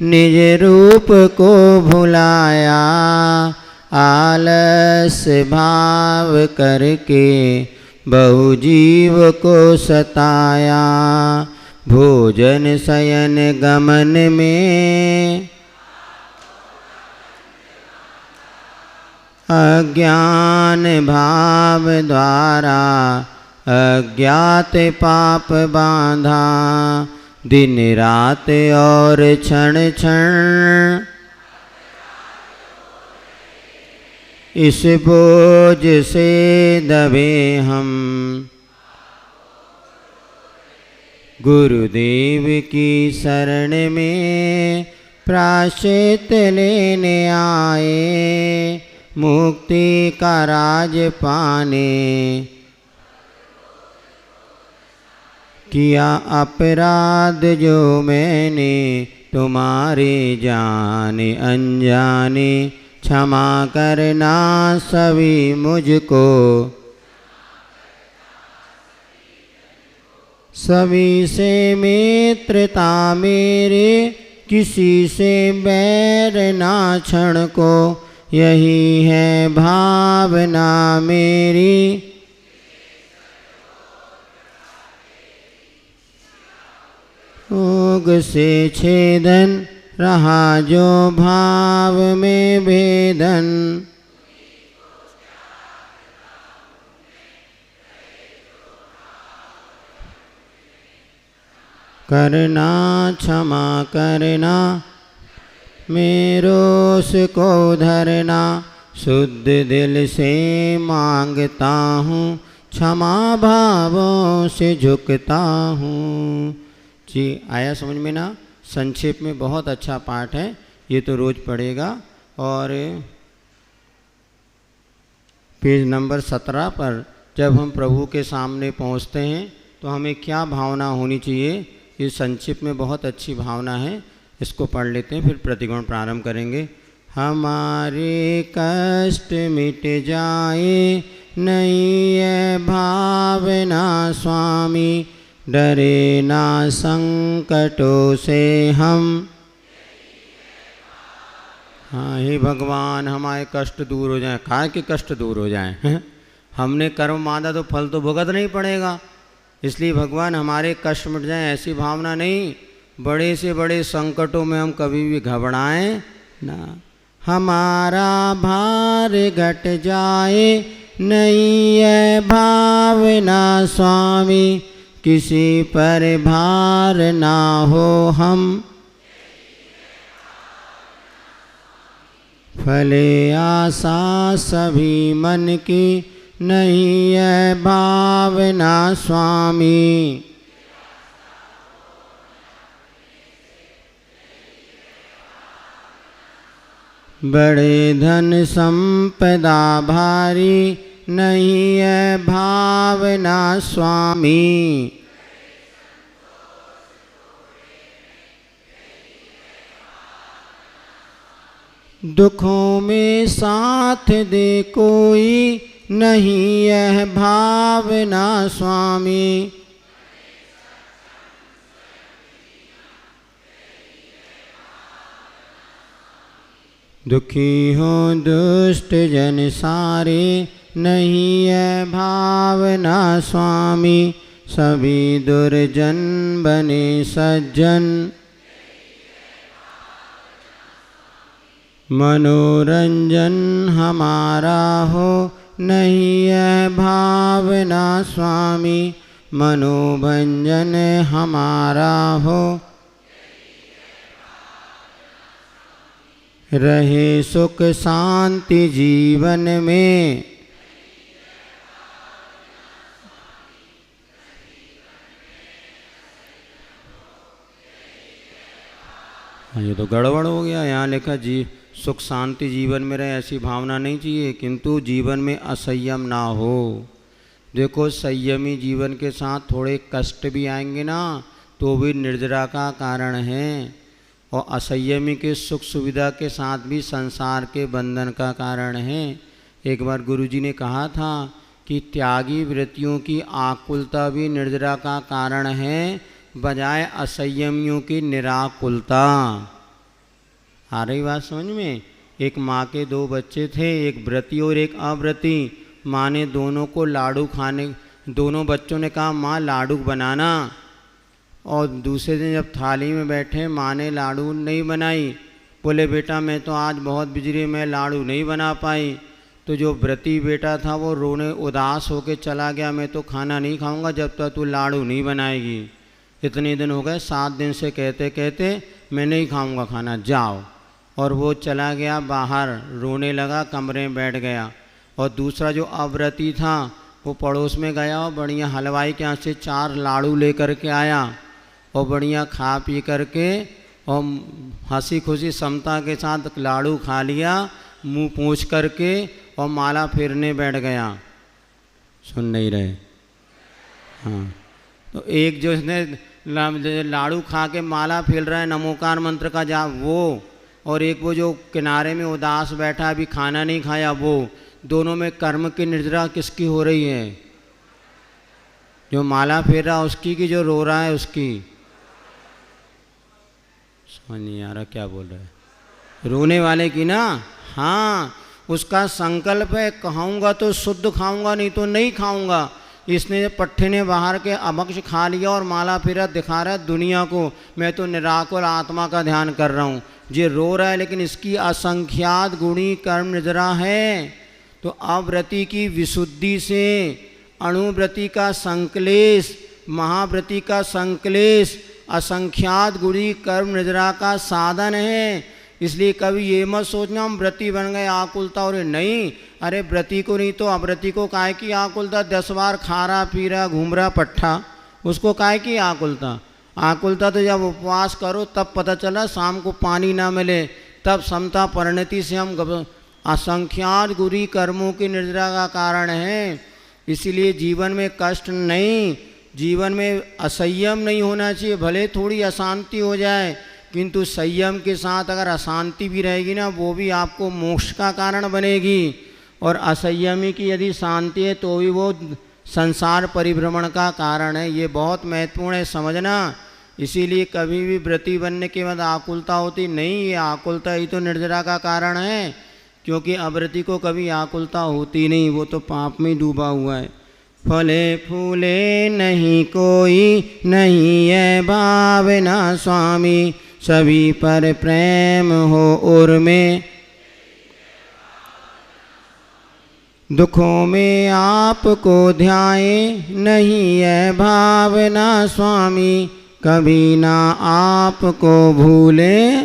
निज रूप को भुलाया आलस भाव करके बहु जीव को सताया भोजन शयन गमन में अज्ञान भाव द्वारा अज्ञात पाप बांधा दिन रात और क्षण क्षण इस बोझ से दबे हम गुरुदेव की शरण में प्रायश्चित लेने आए मुक्ति का राज पाने किया अपराध जो मैंने तुम्हारे जाने अनजाने क्षमा करना सभी मुझको सभी से मित्रता मेरे किसी से बैर ना क्षण को यही है भावना मेरी भोग से छेदन रहा जो भाव में भेदन करना क्षमा करना मेरोस को धरना शुद्ध दिल से मांगता हूँ क्षमा भावों से झुकता हूँ। जी आया समझ में ना? संक्षेप में बहुत अच्छा पाठ है, ये तो रोज़ पढ़ेगा। और पेज नंबर 17 पर जब हम प्रभु के सामने पहुँचते हैं तो हमें क्या भावना होनी चाहिए, ये संक्षिप्त में बहुत अच्छी भावना है। इसको पढ़ लेते हैं फिर प्रतिगुण प्रारंभ करेंगे। हमारे कष्ट मिट जाए नहीं है भावना स्वामी डरे ना संकटों से हम। हाँ हे भगवान हमारे कष्ट दूर हो जाएं, काय के कष्ट दूर हो जाएं। हमने कर्म बांधा तो फल तो भुगत नहीं पड़ेगा, इसलिए भगवान हमारे कष्ट मिट जाएं ऐसी भावना नहीं। बड़े से बड़े संकटों में हम कभी भी घबराएं ना। हमारा भार घट जाए नहीं है भावना स्वामी किसी पर भार ना हो हम। फले आशा सभी मन की नहीं है भावना स्वामी। बड़े धन संपदा भारी नहीं है भावना स्वामी। दुखों में साथ दे कोई नहीं है भावना स्वामी। दुखी हो दुष्ट जन सारे नहीं है भावना स्वामी। सभी दुर्जन बने सज्जन मनोरंजन हमारा हो नहीं है भावना स्वामी। मनोभंजन हमारा हो रहे सुख शांति जीवन में। ये तो गड़बड़ हो गया, यहाँ लिखा जी सुख शांति जीवन में रहे, ऐसी भावना नहीं चाहिए, किंतु जीवन में असंयम ना हो। देखो संयमी जीवन के साथ थोड़े कष्ट भी आएंगे ना तो भी निर्जरा का कारण है, और असंयमी के सुख सुविधा के साथ भी संसार के बंधन का कारण है। एक बार गुरुजी ने कहा था कि त्यागी वृत्तियों की आकुलता भी निर्जरा का कारण है, बजाय असंयमियों की निराकुलता। आ रही बात समझ में? एक माँ के दो बच्चे थे, एक व्रती और एक अव्रती। माँ ने दोनों को लाडू खाने, दोनों बच्चों ने कहा माँ लाडू बनाना, और दूसरे दिन जब थाली में बैठे माँ ने लाडू नहीं बनाई। बोले बेटा मैं तो आज बहुत बिजली, मैं लाडू नहीं बना पाई। तो जो व्रती बेटा था वो रोने उदास होके चला गया, मैं तो खाना नहीं खाऊंगा जब तक तू लाडू नहीं बनाएगी। इतने दिन हो गए, 7 दिन से कहते कहते मैं नहीं खाऊंगा खाना, जाओ। और वो चला गया बाहर, रोने लगा, कमरे में बैठ गया। और दूसरा जो अव्रती था वो पड़ोस में गया और बढ़िया हलवाई के यहाँ से 4 लाडू लेकर के आया, और बढ़िया खा पी करके और हंसी खुशी समता के साथ लाडू खा लिया, मुंह पोंछ करके, और माला फेरने बैठ गया। सुन नहीं रहे? हाँ, तो एक जो इसने लाडू खा के माला फेर रहा है नमोकार मंत्र का जाप वो, और एक वो जो किनारे में उदास बैठा अभी खाना नहीं खाया वो, दोनों में कर्म की निर्जरा किसकी हो रही है? जो माला फेर रहा उसकी कि जो रो रहा है उसकी? समझ नहीं आ रहा क्या बोल रहा है? रोने वाले की ना। हाँ, उसका संकल्प है खाऊंगा तो शुद्ध खाऊंगा, नहीं तो नहीं खाऊंगा। इसने पट्टे ने बाहर के अभक्ष खा लिया और माला फेरा दिखा रहा है दुनिया को, मैं तो निराकुल आत्मा का ध्यान कर रहा हूँ। ये रो रहा है लेकिन इसकी असंख्यात गुणी कर्म निर्जरा है। तो अव्रति की विशुद्धि से अणुव्रति का संक्लेश, महाव्रति का संक्लेश असंख्यात गुणी कर्म निर्जरा का साधन है। इसलिए कभी ये मत सोचना हम व्रती बन गए आकुलता, और नहीं, अरे व्रती को नहीं तो अव्रती को काहे की आकुलता? 10 बार खा रहा पी रहा घूम रहा पट्ठा, उसको काहे की आकुलता? आकुलता तो जब उपवास करो तब पता चला, शाम को पानी ना मिले तब समता परिणति से हम असंख्यात गुणी कर्मों की निर्जरा का कारण है। इसीलिए जीवन में कष्ट नहीं, जीवन में असंयम नहीं होना चाहिए। भले थोड़ी अशांति हो जाए किंतु संयम के साथ अगर अशांति भी रहेगी ना वो भी आपको मोक्ष का कारण बनेगी, और असंयमी की यदि शांति है तो भी वो संसार परिभ्रमण का कारण है। ये बहुत महत्वपूर्ण है समझना। इसीलिए कभी भी व्रती बनने के बाद आकुलता होती नहीं, ये आकुलता ही तो निर्जरा का कारण है, क्योंकि अव्रती को कभी आकुलता होती नहीं, वो तो पाप में डूबा हुआ है। फले फूले नहीं कोई, नहीं है भावना स्वामी, सभी पर प्रेम हो उर्मे, दुखों में आपको ध्याए, नहीं है भावना स्वामी, कभी ना आपको भूले।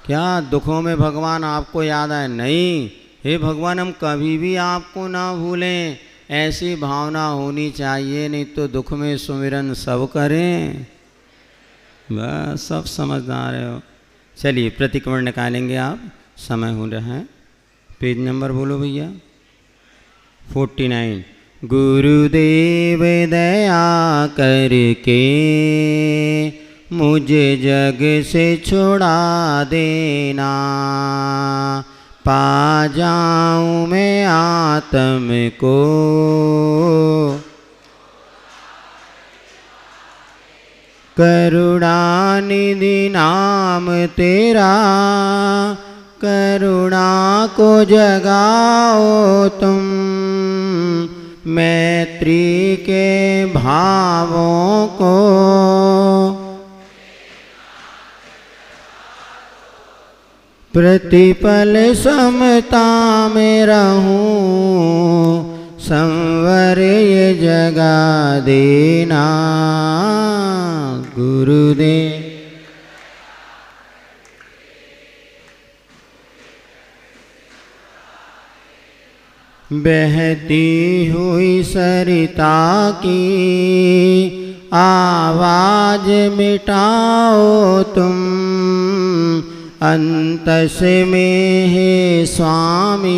क्या दुखों में भगवान आपको याद आए? नहीं, हे भगवान हम कभी भी आपको ना भूलें, ऐसी भावना होनी चाहिए। नहीं तो दुख में सुमिरन सब करें। बस सब समझदार हो। चलिए प्रतिक्रमण निकालेंगे आप, समय हो रहा है। पेज नंबर बोलो भैया। 49। गुरुदेव दया करके मुझे जग से छुड़ा देना, पा जाऊँ मैं आत्म को, करुणानिधि नाम तेरा, करुणा को जगाओ तुम, मैत्री के भावों को, प्रतिपल समता में रहूं, संवर ये जगा देना गुरुदेव। बहती हुई सरिता की आवाज मिटाओ तुम, अंतस में है स्वामी,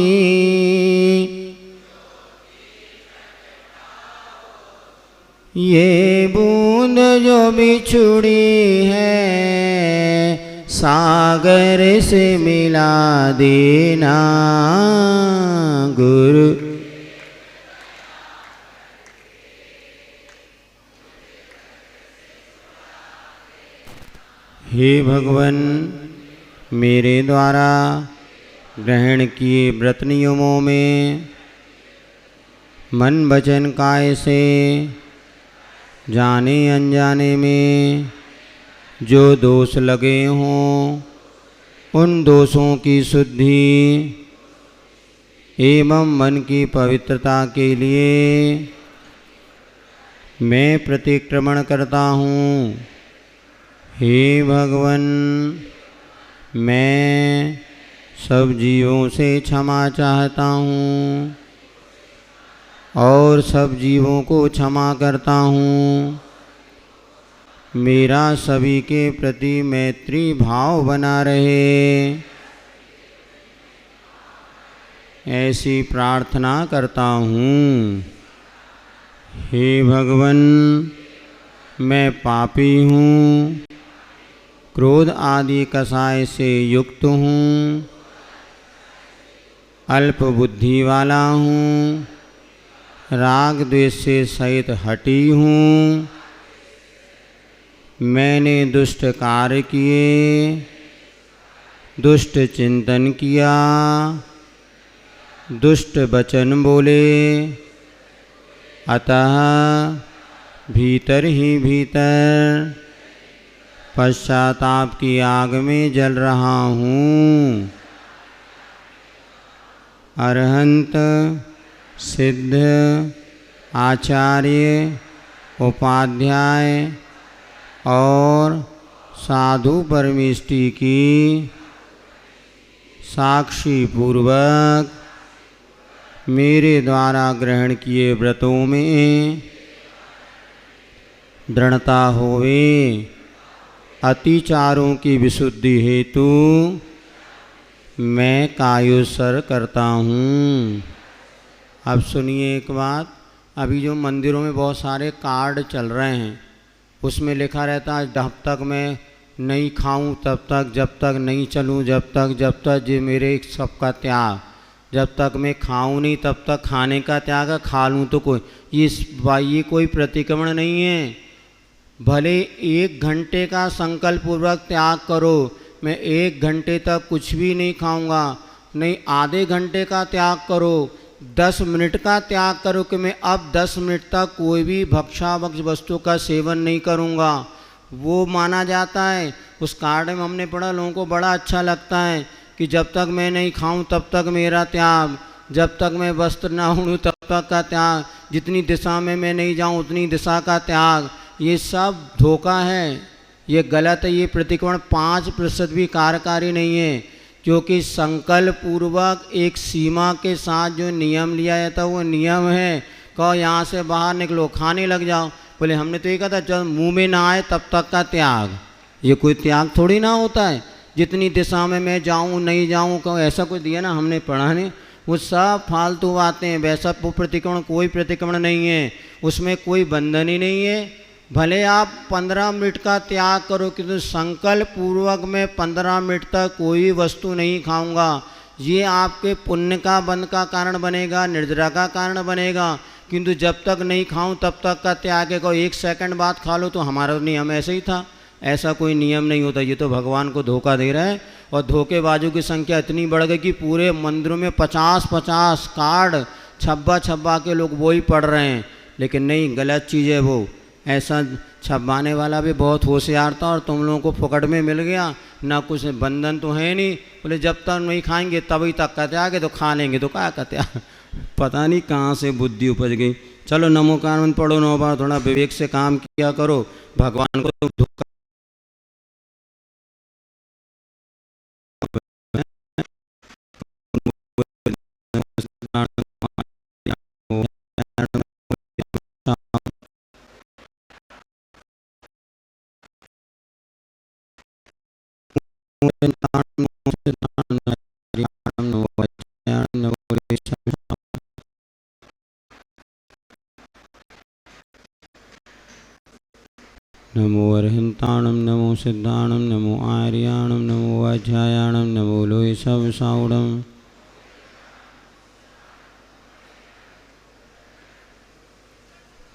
ये बूंद जो बिछुड़ी है सागर से मिला देना गुरु। हे भगवन, मेरे द्वारा ग्रहण किए व्रत नियमों में मन वचन काय से जाने अनजाने में जो दोष लगे हों उन दोषों की शुद्धि एवं मन की पवित्रता के लिए मैं प्रतिक्रमण करता हूँ। हे भगवन, मैं सब जीवों से क्षमा चाहता हूँ और सब जीवों को क्षमा करता हूँ। मेरा सभी के प्रति मैत्री भाव बना रहे, ऐसी प्रार्थना करता हूँ। हे भगवन, मैं पापी हूँ, क्रोध आदि कसाय से युक्त हूँ, अल्प बुद्धि वाला हूँ, राग द्वेष से सहित हटी हूँ। मैंने दुष्ट कार्य किए, दुष्ट चिंतन किया, दुष्ट वचन बोले, अतः भीतर ही भीतर पश्चाताप की आग में जल रहा हूँ। अरहंत, सिद्ध, आचार्य, उपाध्याय और साधु परमेष्टि की साक्षी पूर्वक मेरे द्वारा ग्रहण किए व्रतों में दृढ़ता होवे। अतिचारों की विशुद्धि हेतु मैं कायोत्सर्ग करता हूँ। अब सुनिए एक बात, अभी जो मंदिरों में बहुत सारे कार्ड चल रहे हैं उसमें लिखा रहता है जब तक मैं नहीं खाऊं तब तक, जब तक नहीं चलूं जब तक ये मेरे सबका त्याग, जब तक मैं खाऊं नहीं तब तक खाने का त्याग है, खा लूं तो कोई ये कोई प्रतिक्रमण नहीं है। भले 1 घंटे का संकल्प पूर्वक त्याग करो, मैं 1 घंटे तक कुछ भी नहीं खाऊंगा, नहीं आधे घंटे का त्याग करो, 10 मिनट का त्याग करो कि मैं अब 10 मिनट तक कोई भी भक्षाभक्ष वस्तु का सेवन नहीं करूंगा, वो माना जाता है। उस कार्ड में हमने पढ़ा, लोगों को बड़ा अच्छा लगता है कि जब तक मैं नहीं खाऊं तब तक मेरा त्याग, जब तक मैं वस्त्र ना ओढ़ूं तब तक का त्याग, जितनी दिशा में मैं नहीं जाऊं उतनी दिशा का त्याग। ये सब धोखा है, ये गलत है। ये प्रतिक्रमण 5% भी कार्यकारी नहीं है, क्योंकि संकल्प पूर्वक एक सीमा के साथ जो नियम लिया जाता है वो नियम है। कहो यहाँ से बाहर निकलो, खाने लग जाओ, बोले हमने तो ये कहा था जब मुंह में ना आए तब तक का त्याग। ये कोई त्याग थोड़ी ना होता है, जितनी दिशा में मैं जाऊँ नहीं जाऊँ, कहो ऐसा कुछ दिया ना हमने पढ़ा नहीं, वो सब फालतू बातें हैं। वैसा प्रतिक्रमण कोई प्रतिक्रमण नहीं है, उसमें कोई बंधन ही नहीं है। भले आप 15 मिनट का त्याग करो, किंतु संकल्प पूर्वक मैं 15 मिनट तक कोई वस्तु नहीं खाऊंगा, ये आपके पुण्य का बंध का कारण बनेगा, निर्जरा का कारण बनेगा। किंतु जब तक नहीं खाऊं तब तक का त्याग है, को 1 सेकंड बाद खा लो तो हमारा नियम ऐसे ही था। ऐसा कोई नियम नहीं होता, ये तो भगवान को धोखा दे रहा है। और धोखेबाजों की संख्या इतनी बढ़ गई कि पूरे मंदिरों में 50-50 कार्ड छब्बा के लोग वो ही पढ़ रहे हैं। लेकिन नहीं, गलत चीज़ है वो। ऐसा छपवाने वाला भी बहुत होशियार था और तुम लोगों को फुकट में मिल गया ना, कुछ बंधन तो है नहीं। बोले जब तक नहीं खाएंगे तभी तक का त्याग है, तो खा लेंगे तो क्या का त्याग। पता नहीं कहाँ से बुद्धि उपज गई। चलो नमो कारवन पढ़ो 9 बार, थोड़ा विवेक से काम किया करो। भगवान को तो धोखा अरहंताणम नमो सिद्धाणम नमो आर्याणम नमो वाध्यायाणम नमो लोय सब साउणम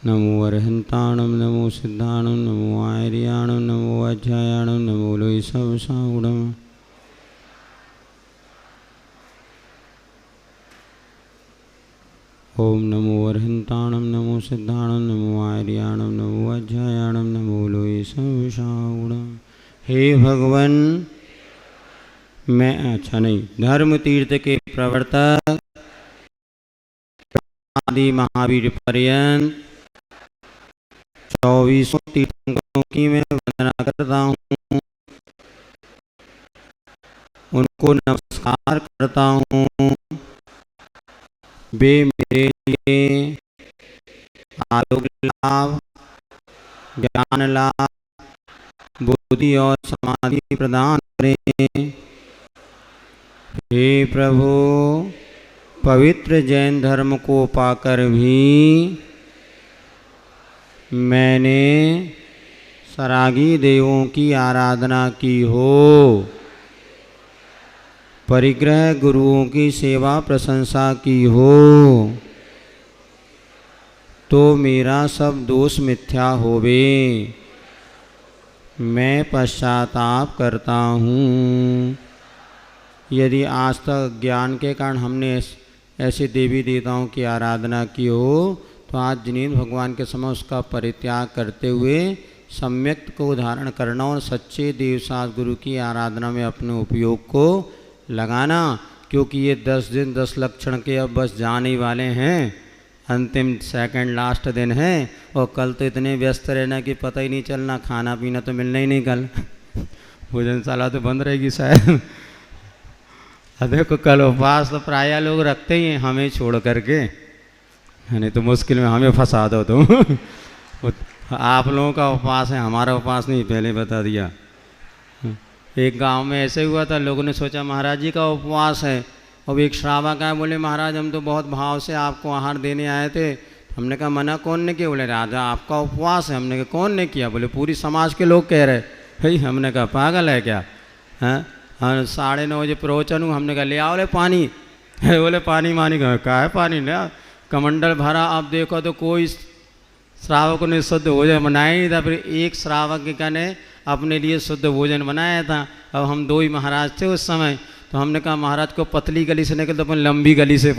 नमो अरहंताणम नमो सिद्धाणम नमो आर्याणम नमो वाध्यायाणम नमो लोय सब साउणम ओम नमो अरहंताणम नमो सिद्धाणम नमो आर्याणम नमो वाध्यायाणम नमो लोय सब साउणम। हे भगवान, मैं अच्छा नहीं, धर्म तीर्थ के प्रवर्तक आदि महावीर पर्यंत 24 तीर्थंकरों की मैं वंदना करता हूँ, उनको नमस्कार करता हूँ। वे मेरे लिए आरोग्य लाभ, ज्ञान लाभ, बुद्धि और समाधि प्रदान करें। हे प्रभु, पवित्र जैन धर्म को पाकर भी मैंने सरागी देवों की आराधना की हो, परिग्रह गुरुओं की सेवा प्रशंसा की हो, तो मेरा सब दोष मिथ्या होवे। मैं पश्चाताप करता हूँ। यदि आज तक ज्ञान के कारण हमने ऐसे देवी देवताओं की आराधना की हो, तो आज जिनेंद्र भगवान के समय उसका परित्याग करते हुए सम्यक को धारण करना और सच्चे देवसास गुरु की आराधना में अपने उपयोग को लगाना, क्योंकि ये 10 दिन 10 लक्षण के अब बस जाने ही वाले हैं। अंतिम सेकंड लास्ट दिन है और कल तो इतने व्यस्त रहना कि पता ही नहीं चलना, खाना पीना तो मिलना ही नहीं कल। भोजनशाला तो बंद रहेगी शायद। देखो कल उपवास तो प्राय लोग रखते ही हैं, हमें छोड़ करके, नहीं तो मुश्किल में हमें फंसा दो तुम। आप लोगों का उपवास है, हमारा उपवास नहीं, पहले बता दिया। एक गांव में ऐसे हुआ था, लोगों ने सोचा महाराज जी का उपवास है। अब एक श्रावक आए, बोले महाराज हम तो बहुत भाव से आपको आहार देने आए थे। हमने कहा मना कौन ने किया? बोले राजा आपका उपवास है। हमने कहा कौन ने किया? बोले पूरी समाज के लोग कह रहे। भाई हमने कहा पागल है क्या? हैं 9:30 बजे प्रवचन हूँ। हमने कहा ले आओ ले पानी। बोले पानी मानी कहा है पानी ले, कमंडल भरा। अब देखो तो कोई श्रावक ने शुद्ध भोजन बनाया ही था। फिर एक श्रावक ने अपने लिए शुद्ध भोजन बनाया था। अब हम 2 ही महाराज थे उस समय, तो हमने कहा महाराज को पतली गली से निकल तो अपन लंबी गली से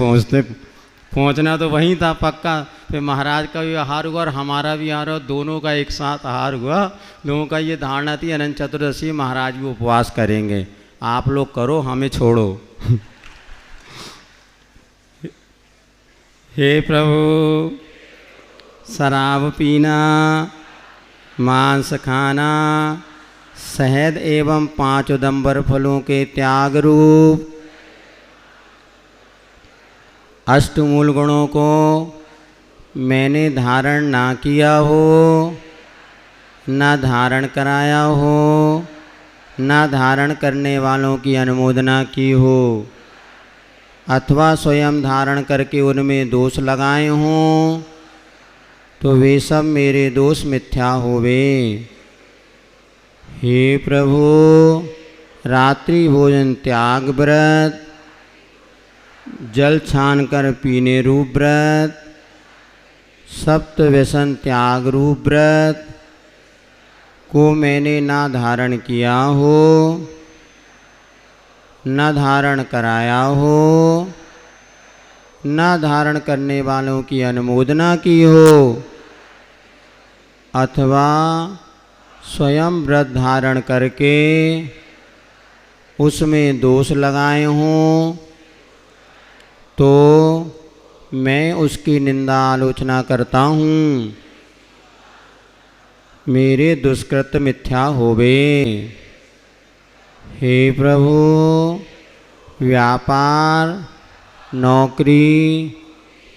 पहुंचना तो वहीं था पक्का। फिर महाराज का भी आहार हुआ और हमारा भी आहार हुआ, दोनों का एक साथ आहार हुआ। लोगों का ये धारणा थी अनंत चतुर्दशी महाराज भी उपवास करेंगे, आप लोग करो हमें छोड़ो। हे प्रभु, शराब पीना, मांस खाना, शहद एवं 5 उदंबर फलों के त्याग रूप अष्टमूल गुणों को मैंने धारण ना किया हो, ना धारण कराया हो, ना धारण करने वालों की अनुमोदना की हो, अथवा स्वयं धारण करके उनमें दोष लगाए हों, तो वे सब मेरे दोष मिथ्या होवे। हे प्रभु, रात्रि भोजन त्याग व्रत, जल छान कर पीने रूप व्रत, सप्त व्यसन त्याग रूप व्रत को मैंने ना धारण किया हो, न धारण कराया हो, न धारण करने वालों की अनुमोदना की हो, अथवा स्वयं व्रत धारण करके उसमें दोष लगाए हों, तो मैं उसकी निंदा आलोचना करता हूँ, मेरे दुष्कृत मिथ्या होवे। हे प्रभु, व्यापार, नौकरी,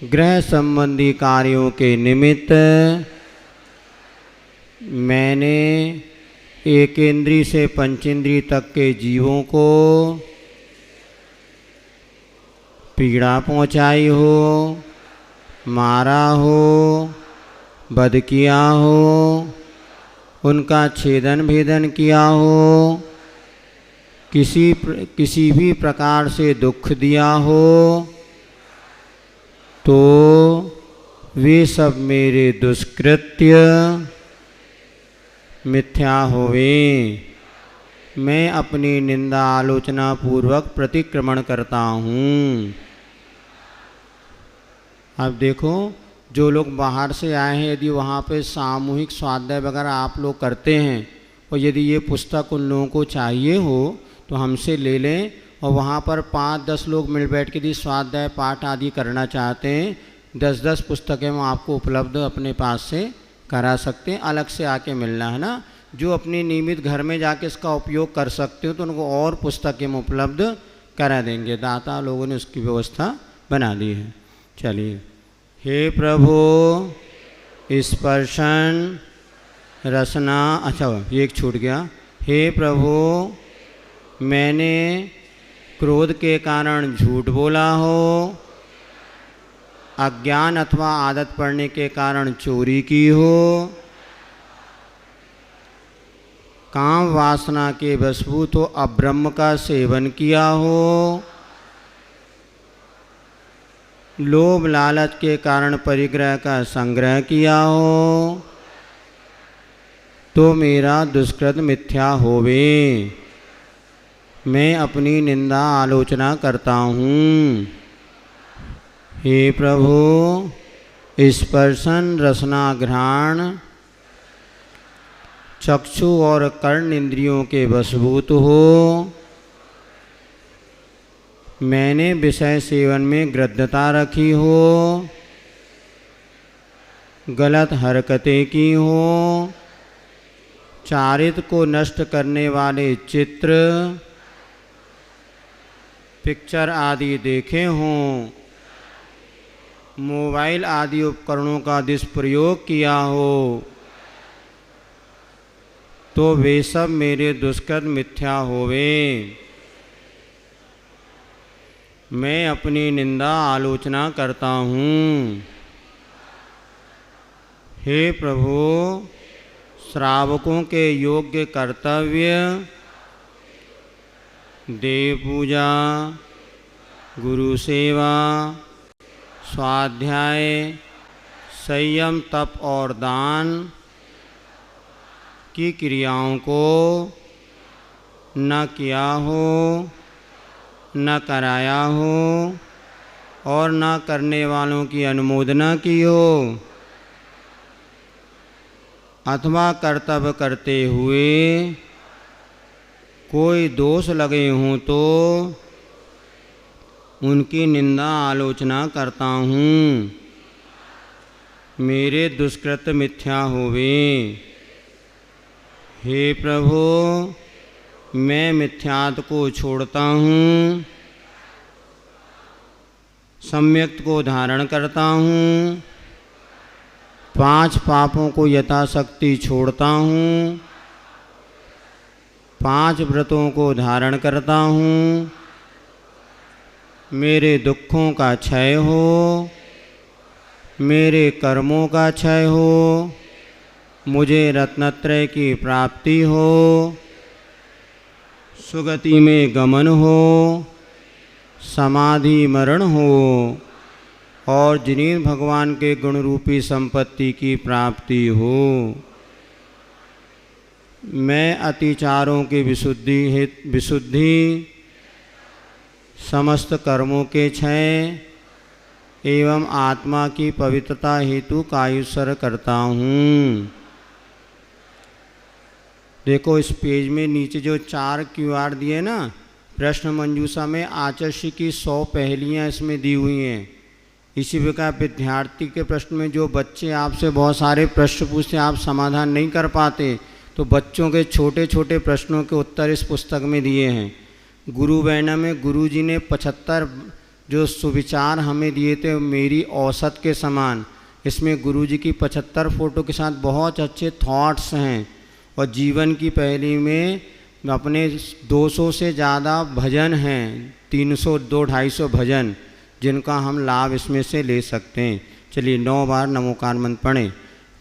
गृह संबंधी कार्यों के निमित्त मैंने एक इंद्री से पंचेंद्री तक के जीवों को पीड़ा पहुंचाई हो, मारा हो, वध किया हो, उनका छेदन भेदन किया हो, किसी भी प्रकार से दुख दिया हो, तो वे सब मेरे दुष्कृत्य मिथ्या होवे। मैं अपनी निंदा आलोचना पूर्वक प्रतिक्रमण करता हूँ। अब देखो, जो लोग बाहर से आए हैं, यदि वहाँ पे सामूहिक स्वाध्याय वगैरह आप लोग करते हैं और यदि ये पुस्तक उन लोगों को चाहिए हो तो हमसे ले लें, और वहाँ पर 5-10 लोग मिल बैठ के यदि स्वाध्याय पाठ आदि करना चाहते हैं, 10-10 पुस्तकें हम आपको उपलब्ध अपने पास से करा सकते हैं। अलग से आके मिलना है ना। जो अपने नियमित घर में जाके इसका उपयोग कर सकते हो तो उनको और पुस्तकें हम उपलब्ध करा देंगे। दाता लोगों ने उसकी व्यवस्था बना दी है। चलिए। हे प्रभु स्पर्शन रसना, अच्छा ये एक छूट गया। हे प्रभु मैंने क्रोध के कारण झूठ बोला हो, अज्ञान अथवा आदत पड़ने के कारण चोरी की हो, काम वासना के वशभूत हो अब्रह्म का सेवन किया हो, लोभ लालच के कारण परिग्रह का संग्रह किया हो, तो मेरा दुष्कृत मिथ्या होवे। मैं अपनी निंदा आलोचना करता हूँ। हे प्रभु स्पर्शन रसना घ्राण चक्षु और कर्ण इंद्रियों के वशभूत हो, मैंने विषय सेवन में गृद्धता रखी हो, गलत हरकतें की हो, चारित्र को नष्ट करने वाले चित्र पिक्चर आदि देखे हों, मोबाइल आदि उपकरणों का दुष्प्रयोग किया हो, तो वे सब मेरे दुष्कृत मिथ्या होवे। मैं अपनी निंदा आलोचना करता हूँ। हे प्रभु श्रावकों के योग्य कर्तव्य देव पूजा, गुरु सेवा, स्वाध्याय, संयम, तप और दान की क्रियाओं को न किया हो, न कराया हो और न करने वालों की अनुमोदना की हो, अथवा कर्तव्य करते हुए कोई दोष लगे हों तो उनकी निंदा आलोचना करता हूँ। मेरे दुष्कृत मिथ्या होवे। हे प्रभु मैं मिथ्यात्व को छोड़ता हूँ, सम्यक्त को धारण करता हूँ, 5 पापों को यथाशक्ति छोड़ता हूँ, 5 व्रतों को धारण करता हूँ, मेरे दुखों का क्षय हो, मेरे कर्मों का क्षय हो, मुझे रत्नत्रय की प्राप्ति हो, सुगति में गमन हो, समाधि मरण हो और जिन्हें भगवान के गुण रूपी संपत्ति की प्राप्ति हो। मैं अतिचारों की विशुद्धि, समस्त कर्मों के क्षय एवं आत्मा की पवित्रता हेतु कायुसर करता हूँ। देखो इस पेज में नीचे जो 4 QR दिए ना, प्रश्न मंजूषा में आचार्य की 100 पहेलियाँ इसमें दी हुई हैं। इसी प्रकार विद्यार्थी के प्रश्न में जो बच्चे आपसे बहुत सारे प्रश्न पूछते, आप समाधान नहीं कर पाते, तो बच्चों के छोटे छोटे प्रश्नों के उत्तर इस पुस्तक में दिए हैं। गुरु बहना में गुरु जी ने 75 जो सुविचार हमें दिए थे मेरी औसत के समान, इसमें गुरु जी की 75 फ़ोटो के साथ बहुत अच्छे थॉट्स हैं। और जीवन की पहेली में अपने 200 से ज़्यादा भजन हैं, 300-250 भजन, जिनका हम लाभ इसमें से ले सकते हैं। चलिए 9 बार नमोकार मंत्र पढ़ें।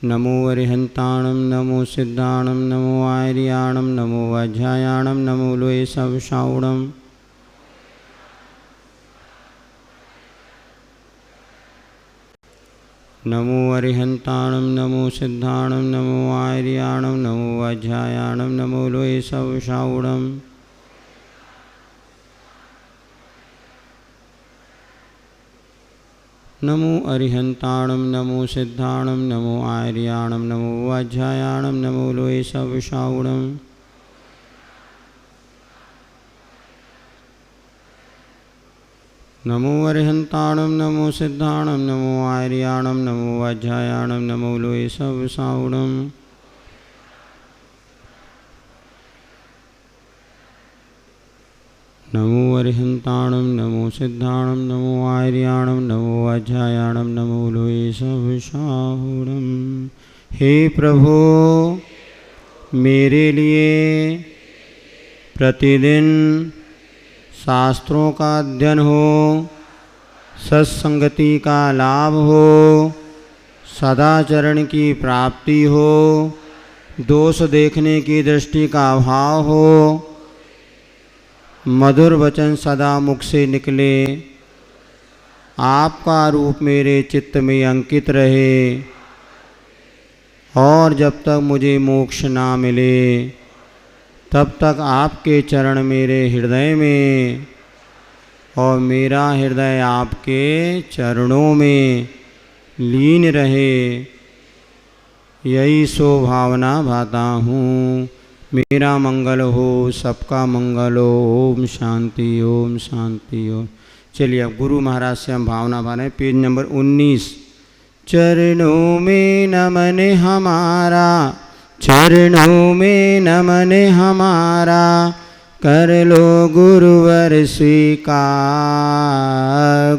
नमो अरिहंताणं नमो सिद्धाणं नमो आर्याणं नमो अध्यायाणं नमो लोये सवशावणं नमो अरिहंताणं नमो सिद्धाणं नमो आर्याणं नमो अध्यायाणं नमो लोये सवशावणं नमो अरिहंताणं नमो सिद्धाणं नमो आर्याणं नमो अध्यायाणं नमो लोये सवशावणं नमो अरिहंताणं नमो सिद्धाणं नमो आर्याणं नमो अध्यायाणं नमो लोये सवशावणं नमो अरिहंताणं नमो सिद्धाणं नमो आर्याणं नमो अध्यायाणं नमो लोये सवशावणं। हे प्रभु, मेरे लिए प्रतिदिन शास्त्रों का अध्ययन हो, सत्संगति का लाभ हो, सदाचरण की प्राप्ति हो, दोष देखने की दृष्टि का अभाव हो, मधुर वचन सदा मुख से निकले, आपका रूप मेरे चित्त में अंकित रहे और जब तक मुझे मोक्ष ना मिले तब तक आपके चरण मेरे हृदय में और मेरा हृदय आपके चरणों में लीन रहे, यही सो भावना भाता हूँ। मेरा मंगल हो, सबका मंगल हो। ओम शांति ओम शांति ओम। चलिए अब गुरु महाराज से हम भावना भाने, पेज नंबर 19। चरणों में नमन हमारा, चरणों में नमन हमारा, कर लो गुरुवर स्वीकार,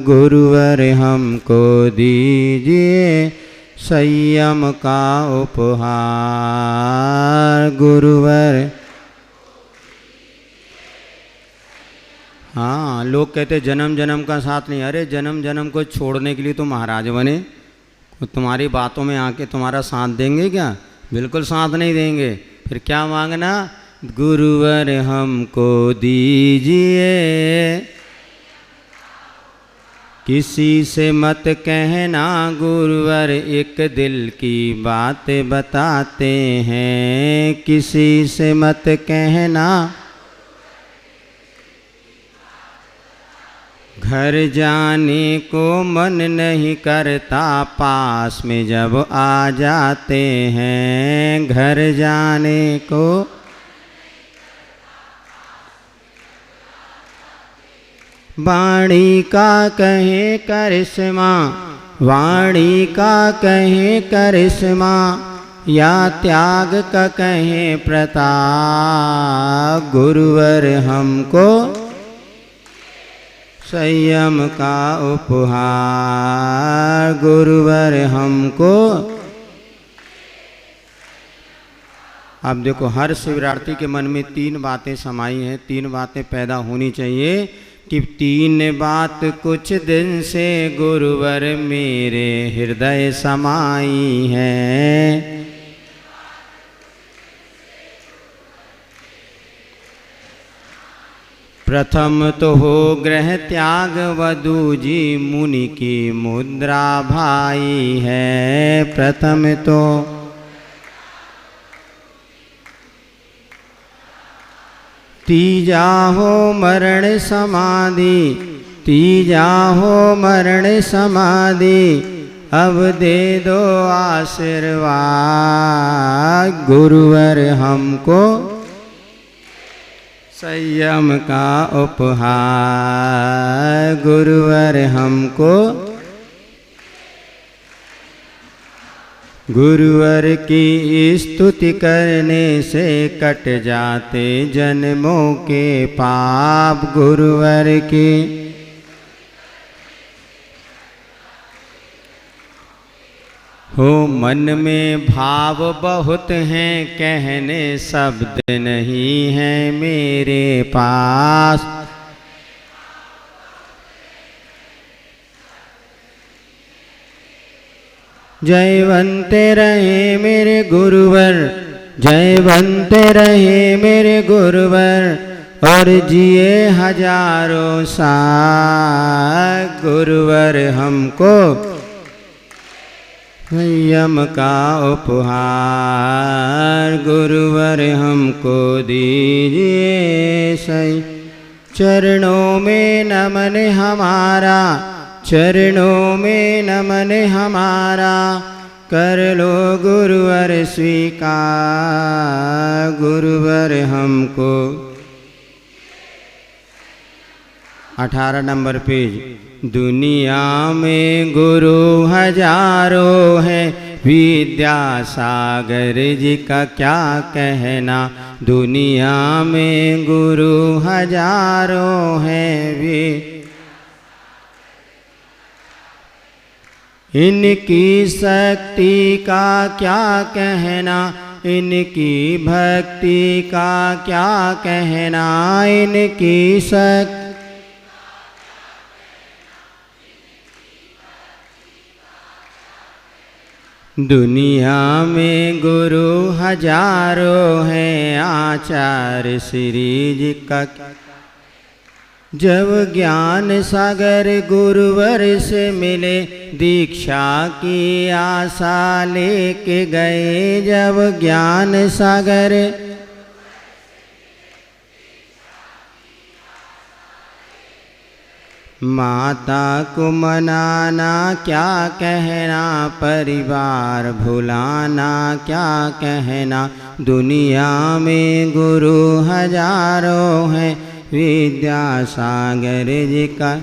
गुरुवर हमको दीजिए संयम का उपहार, गुरुवर। हाँ, लोग कहते जन्म जन्म का साथ नहीं। अरे जन्म जन्म को छोड़ने के लिए तो महाराज बने, तुम्हारी बातों में आके तुम्हारा साथ देंगे क्या? बिल्कुल साथ नहीं देंगे। फिर क्या मांगना? गुरुवर हमको दीजिए, किसी से मत कहना गुरुवर, एक दिल की बात बताते हैं, किसी से मत कहना। घर जाने को मन नहीं करता, पास में जब आ जाते हैं, घर जाने को वाणी का कहे करिश्मा, वाणी का कहे करिश्मा, या त्याग का कहे प्रताप, गुरुवर हमको संयम का उपहार, गुरुवर हमको। अब देखो, हर शिवरात्रि के मन में 3 बातें समाई हैं, 3 बातें पैदा होनी चाहिए कि 3 बात कुछ दिन से गुरुवर मेरे हृदय समाई है। प्रथम तो हो ग्रह त्याग, वधू जी मुनि की मुद्रा भाई है। प्रथम तो तीजा हो मरण समाधि, तीजा हो मरण समाधि, अब दे दो आशीर्वाद, गुरुवर हमको संयम का उपहार, गुरुवर हमको। गुरुवर की स्तुति करने से कट जाते जन्मों के पाप, गुरुवर की। हो मन में भाव बहुत हैं, कहने शब्द नहीं है मेरे पास, जयवंते रहे मेरे गुरुवर, जयवंते रहे मेरे गुरुवर, और जिए हजारों साल गुरुवर हमको संयम का उपहार गुरुवर हमको दीजिए सही। चरणों में नमन हमारा, चरणों में नमन हमारा, कर लो गुरुवर स्वीकार गुरुवर हमको। 18 नंबर पेज। दुनिया में गुरु हजारों हैं, विद्यासागर जी का क्या कहना। दुनिया में गुरु हजारों हैं, इनकी शक्ति का क्या कहना, इनकी भक्ति का क्या कहना, इनकी शक्ति दुनिया में गुरु हजारों हैं, आचार्य श्री जी का। जब ज्ञान सागर गुरुवर से मिले, दीक्षा की आशा लेके गए। जब ज्ञान सागर माता को मनाना क्या कहना, परिवार भुलाना क्या कहना। दुनिया में गुरु हजारों हैं, विद्यासागर जी का।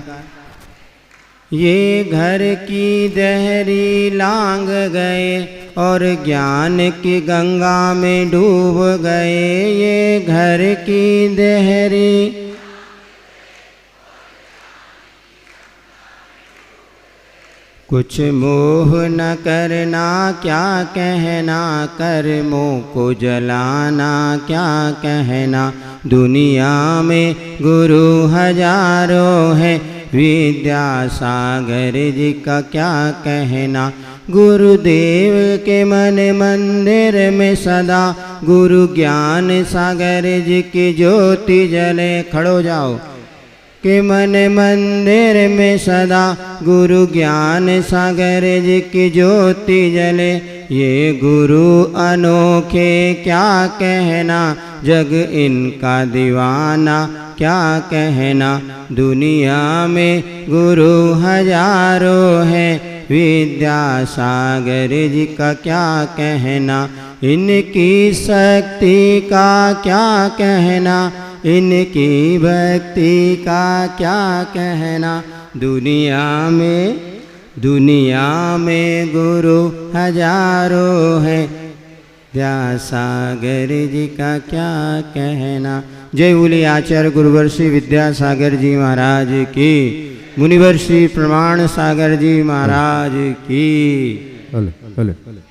ये घर की देहरी लांग गए और ज्ञान की गंगा में डूब गए। ये घर की देहरी कुछ मोह न करना क्या कहना, कर्मों को जलाना क्या कहना। दुनिया में गुरु हजारों हैं, विद्यासागर जी का क्या कहना। गुरुदेव के मन मंदिर में सदा गुरु ज्ञान सागर जी की ज्योति जले। खड़ो जाओ। के मन मंदिर में सदा गुरु ज्ञान सागर जी की ज्योति जले। ये गुरु अनोखे क्या कहना, जग इनका दीवाना क्या कहना। दुनिया में गुरु हजारों हैं, विद्यासागर जी का क्या कहना। इनकी शक्ति का क्या कहना, इनकी भक्ति का क्या कहना। दुनिया में गुरु हजारों हैं, विद्यासागर जी का क्या कहना। जय बोले आचार्य गुरुवर श्री विद्यासागर जी महाराज की, मुनिवर श्री प्रमाण सागर जी महाराज की। हले, हले, हले।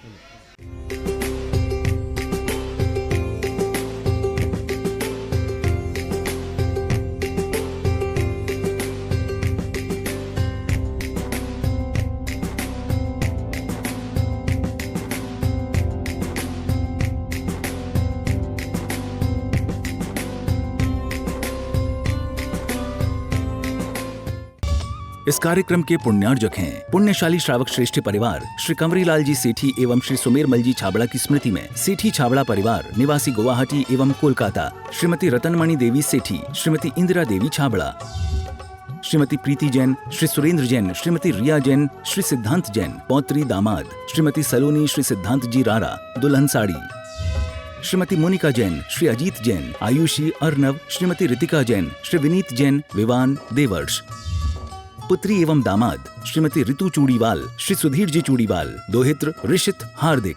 इस कार्यक्रम के पुण्यार्जक हैं पुण्यशाली श्रावक श्रेष्ठ परिवार श्री कंवरीलाल जी सेठी एवं श्री सुमेरमल जी छाबड़ा की स्मृति में सेठी छाबड़ा परिवार निवासी गुवाहाटी एवं कोलकाता, श्रीमती रतनमणि देवी सेठी, श्रीमती इंदिरा देवी छाबड़ा, श्रीमती प्रीति जैन, श्री सुरेंद्र जैन, श्रीमती रिया जैन, श्री सिद्धांत जैन, पौत्री दामाद, श्रीमती सलोनी, श्री सिद्धांत जी रारा, दुल्हन साड़ी, श्रीमती मोनिका जैन, श्री अजीत जैन, आयुषी अर्नव, श्रीमती रितिका जैन, श्री विनीत जैन, विवान देवर्ष, पुत्री एवं दामाद श्रीमती ऋतु चूड़ीवाल, श्री सुधीर जी चूड़ीवाल, दोहित्र ऋषित हार्दिक।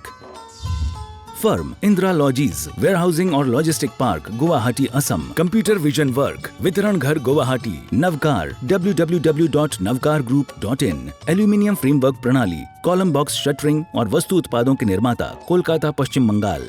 फर्म इंदिरा लॉजीज, वेयरहाउसिंग और logistic park, Guwahati Assam. Computer vision work, वितरण घर Guwahati. Navkar www.navkargroup.in। Aluminium framework प्रणाली, कॉलम बॉक्स शटरिंग और वस्तु उत्पादों के निर्माता, कोलकाता पश्चिम बंगाल।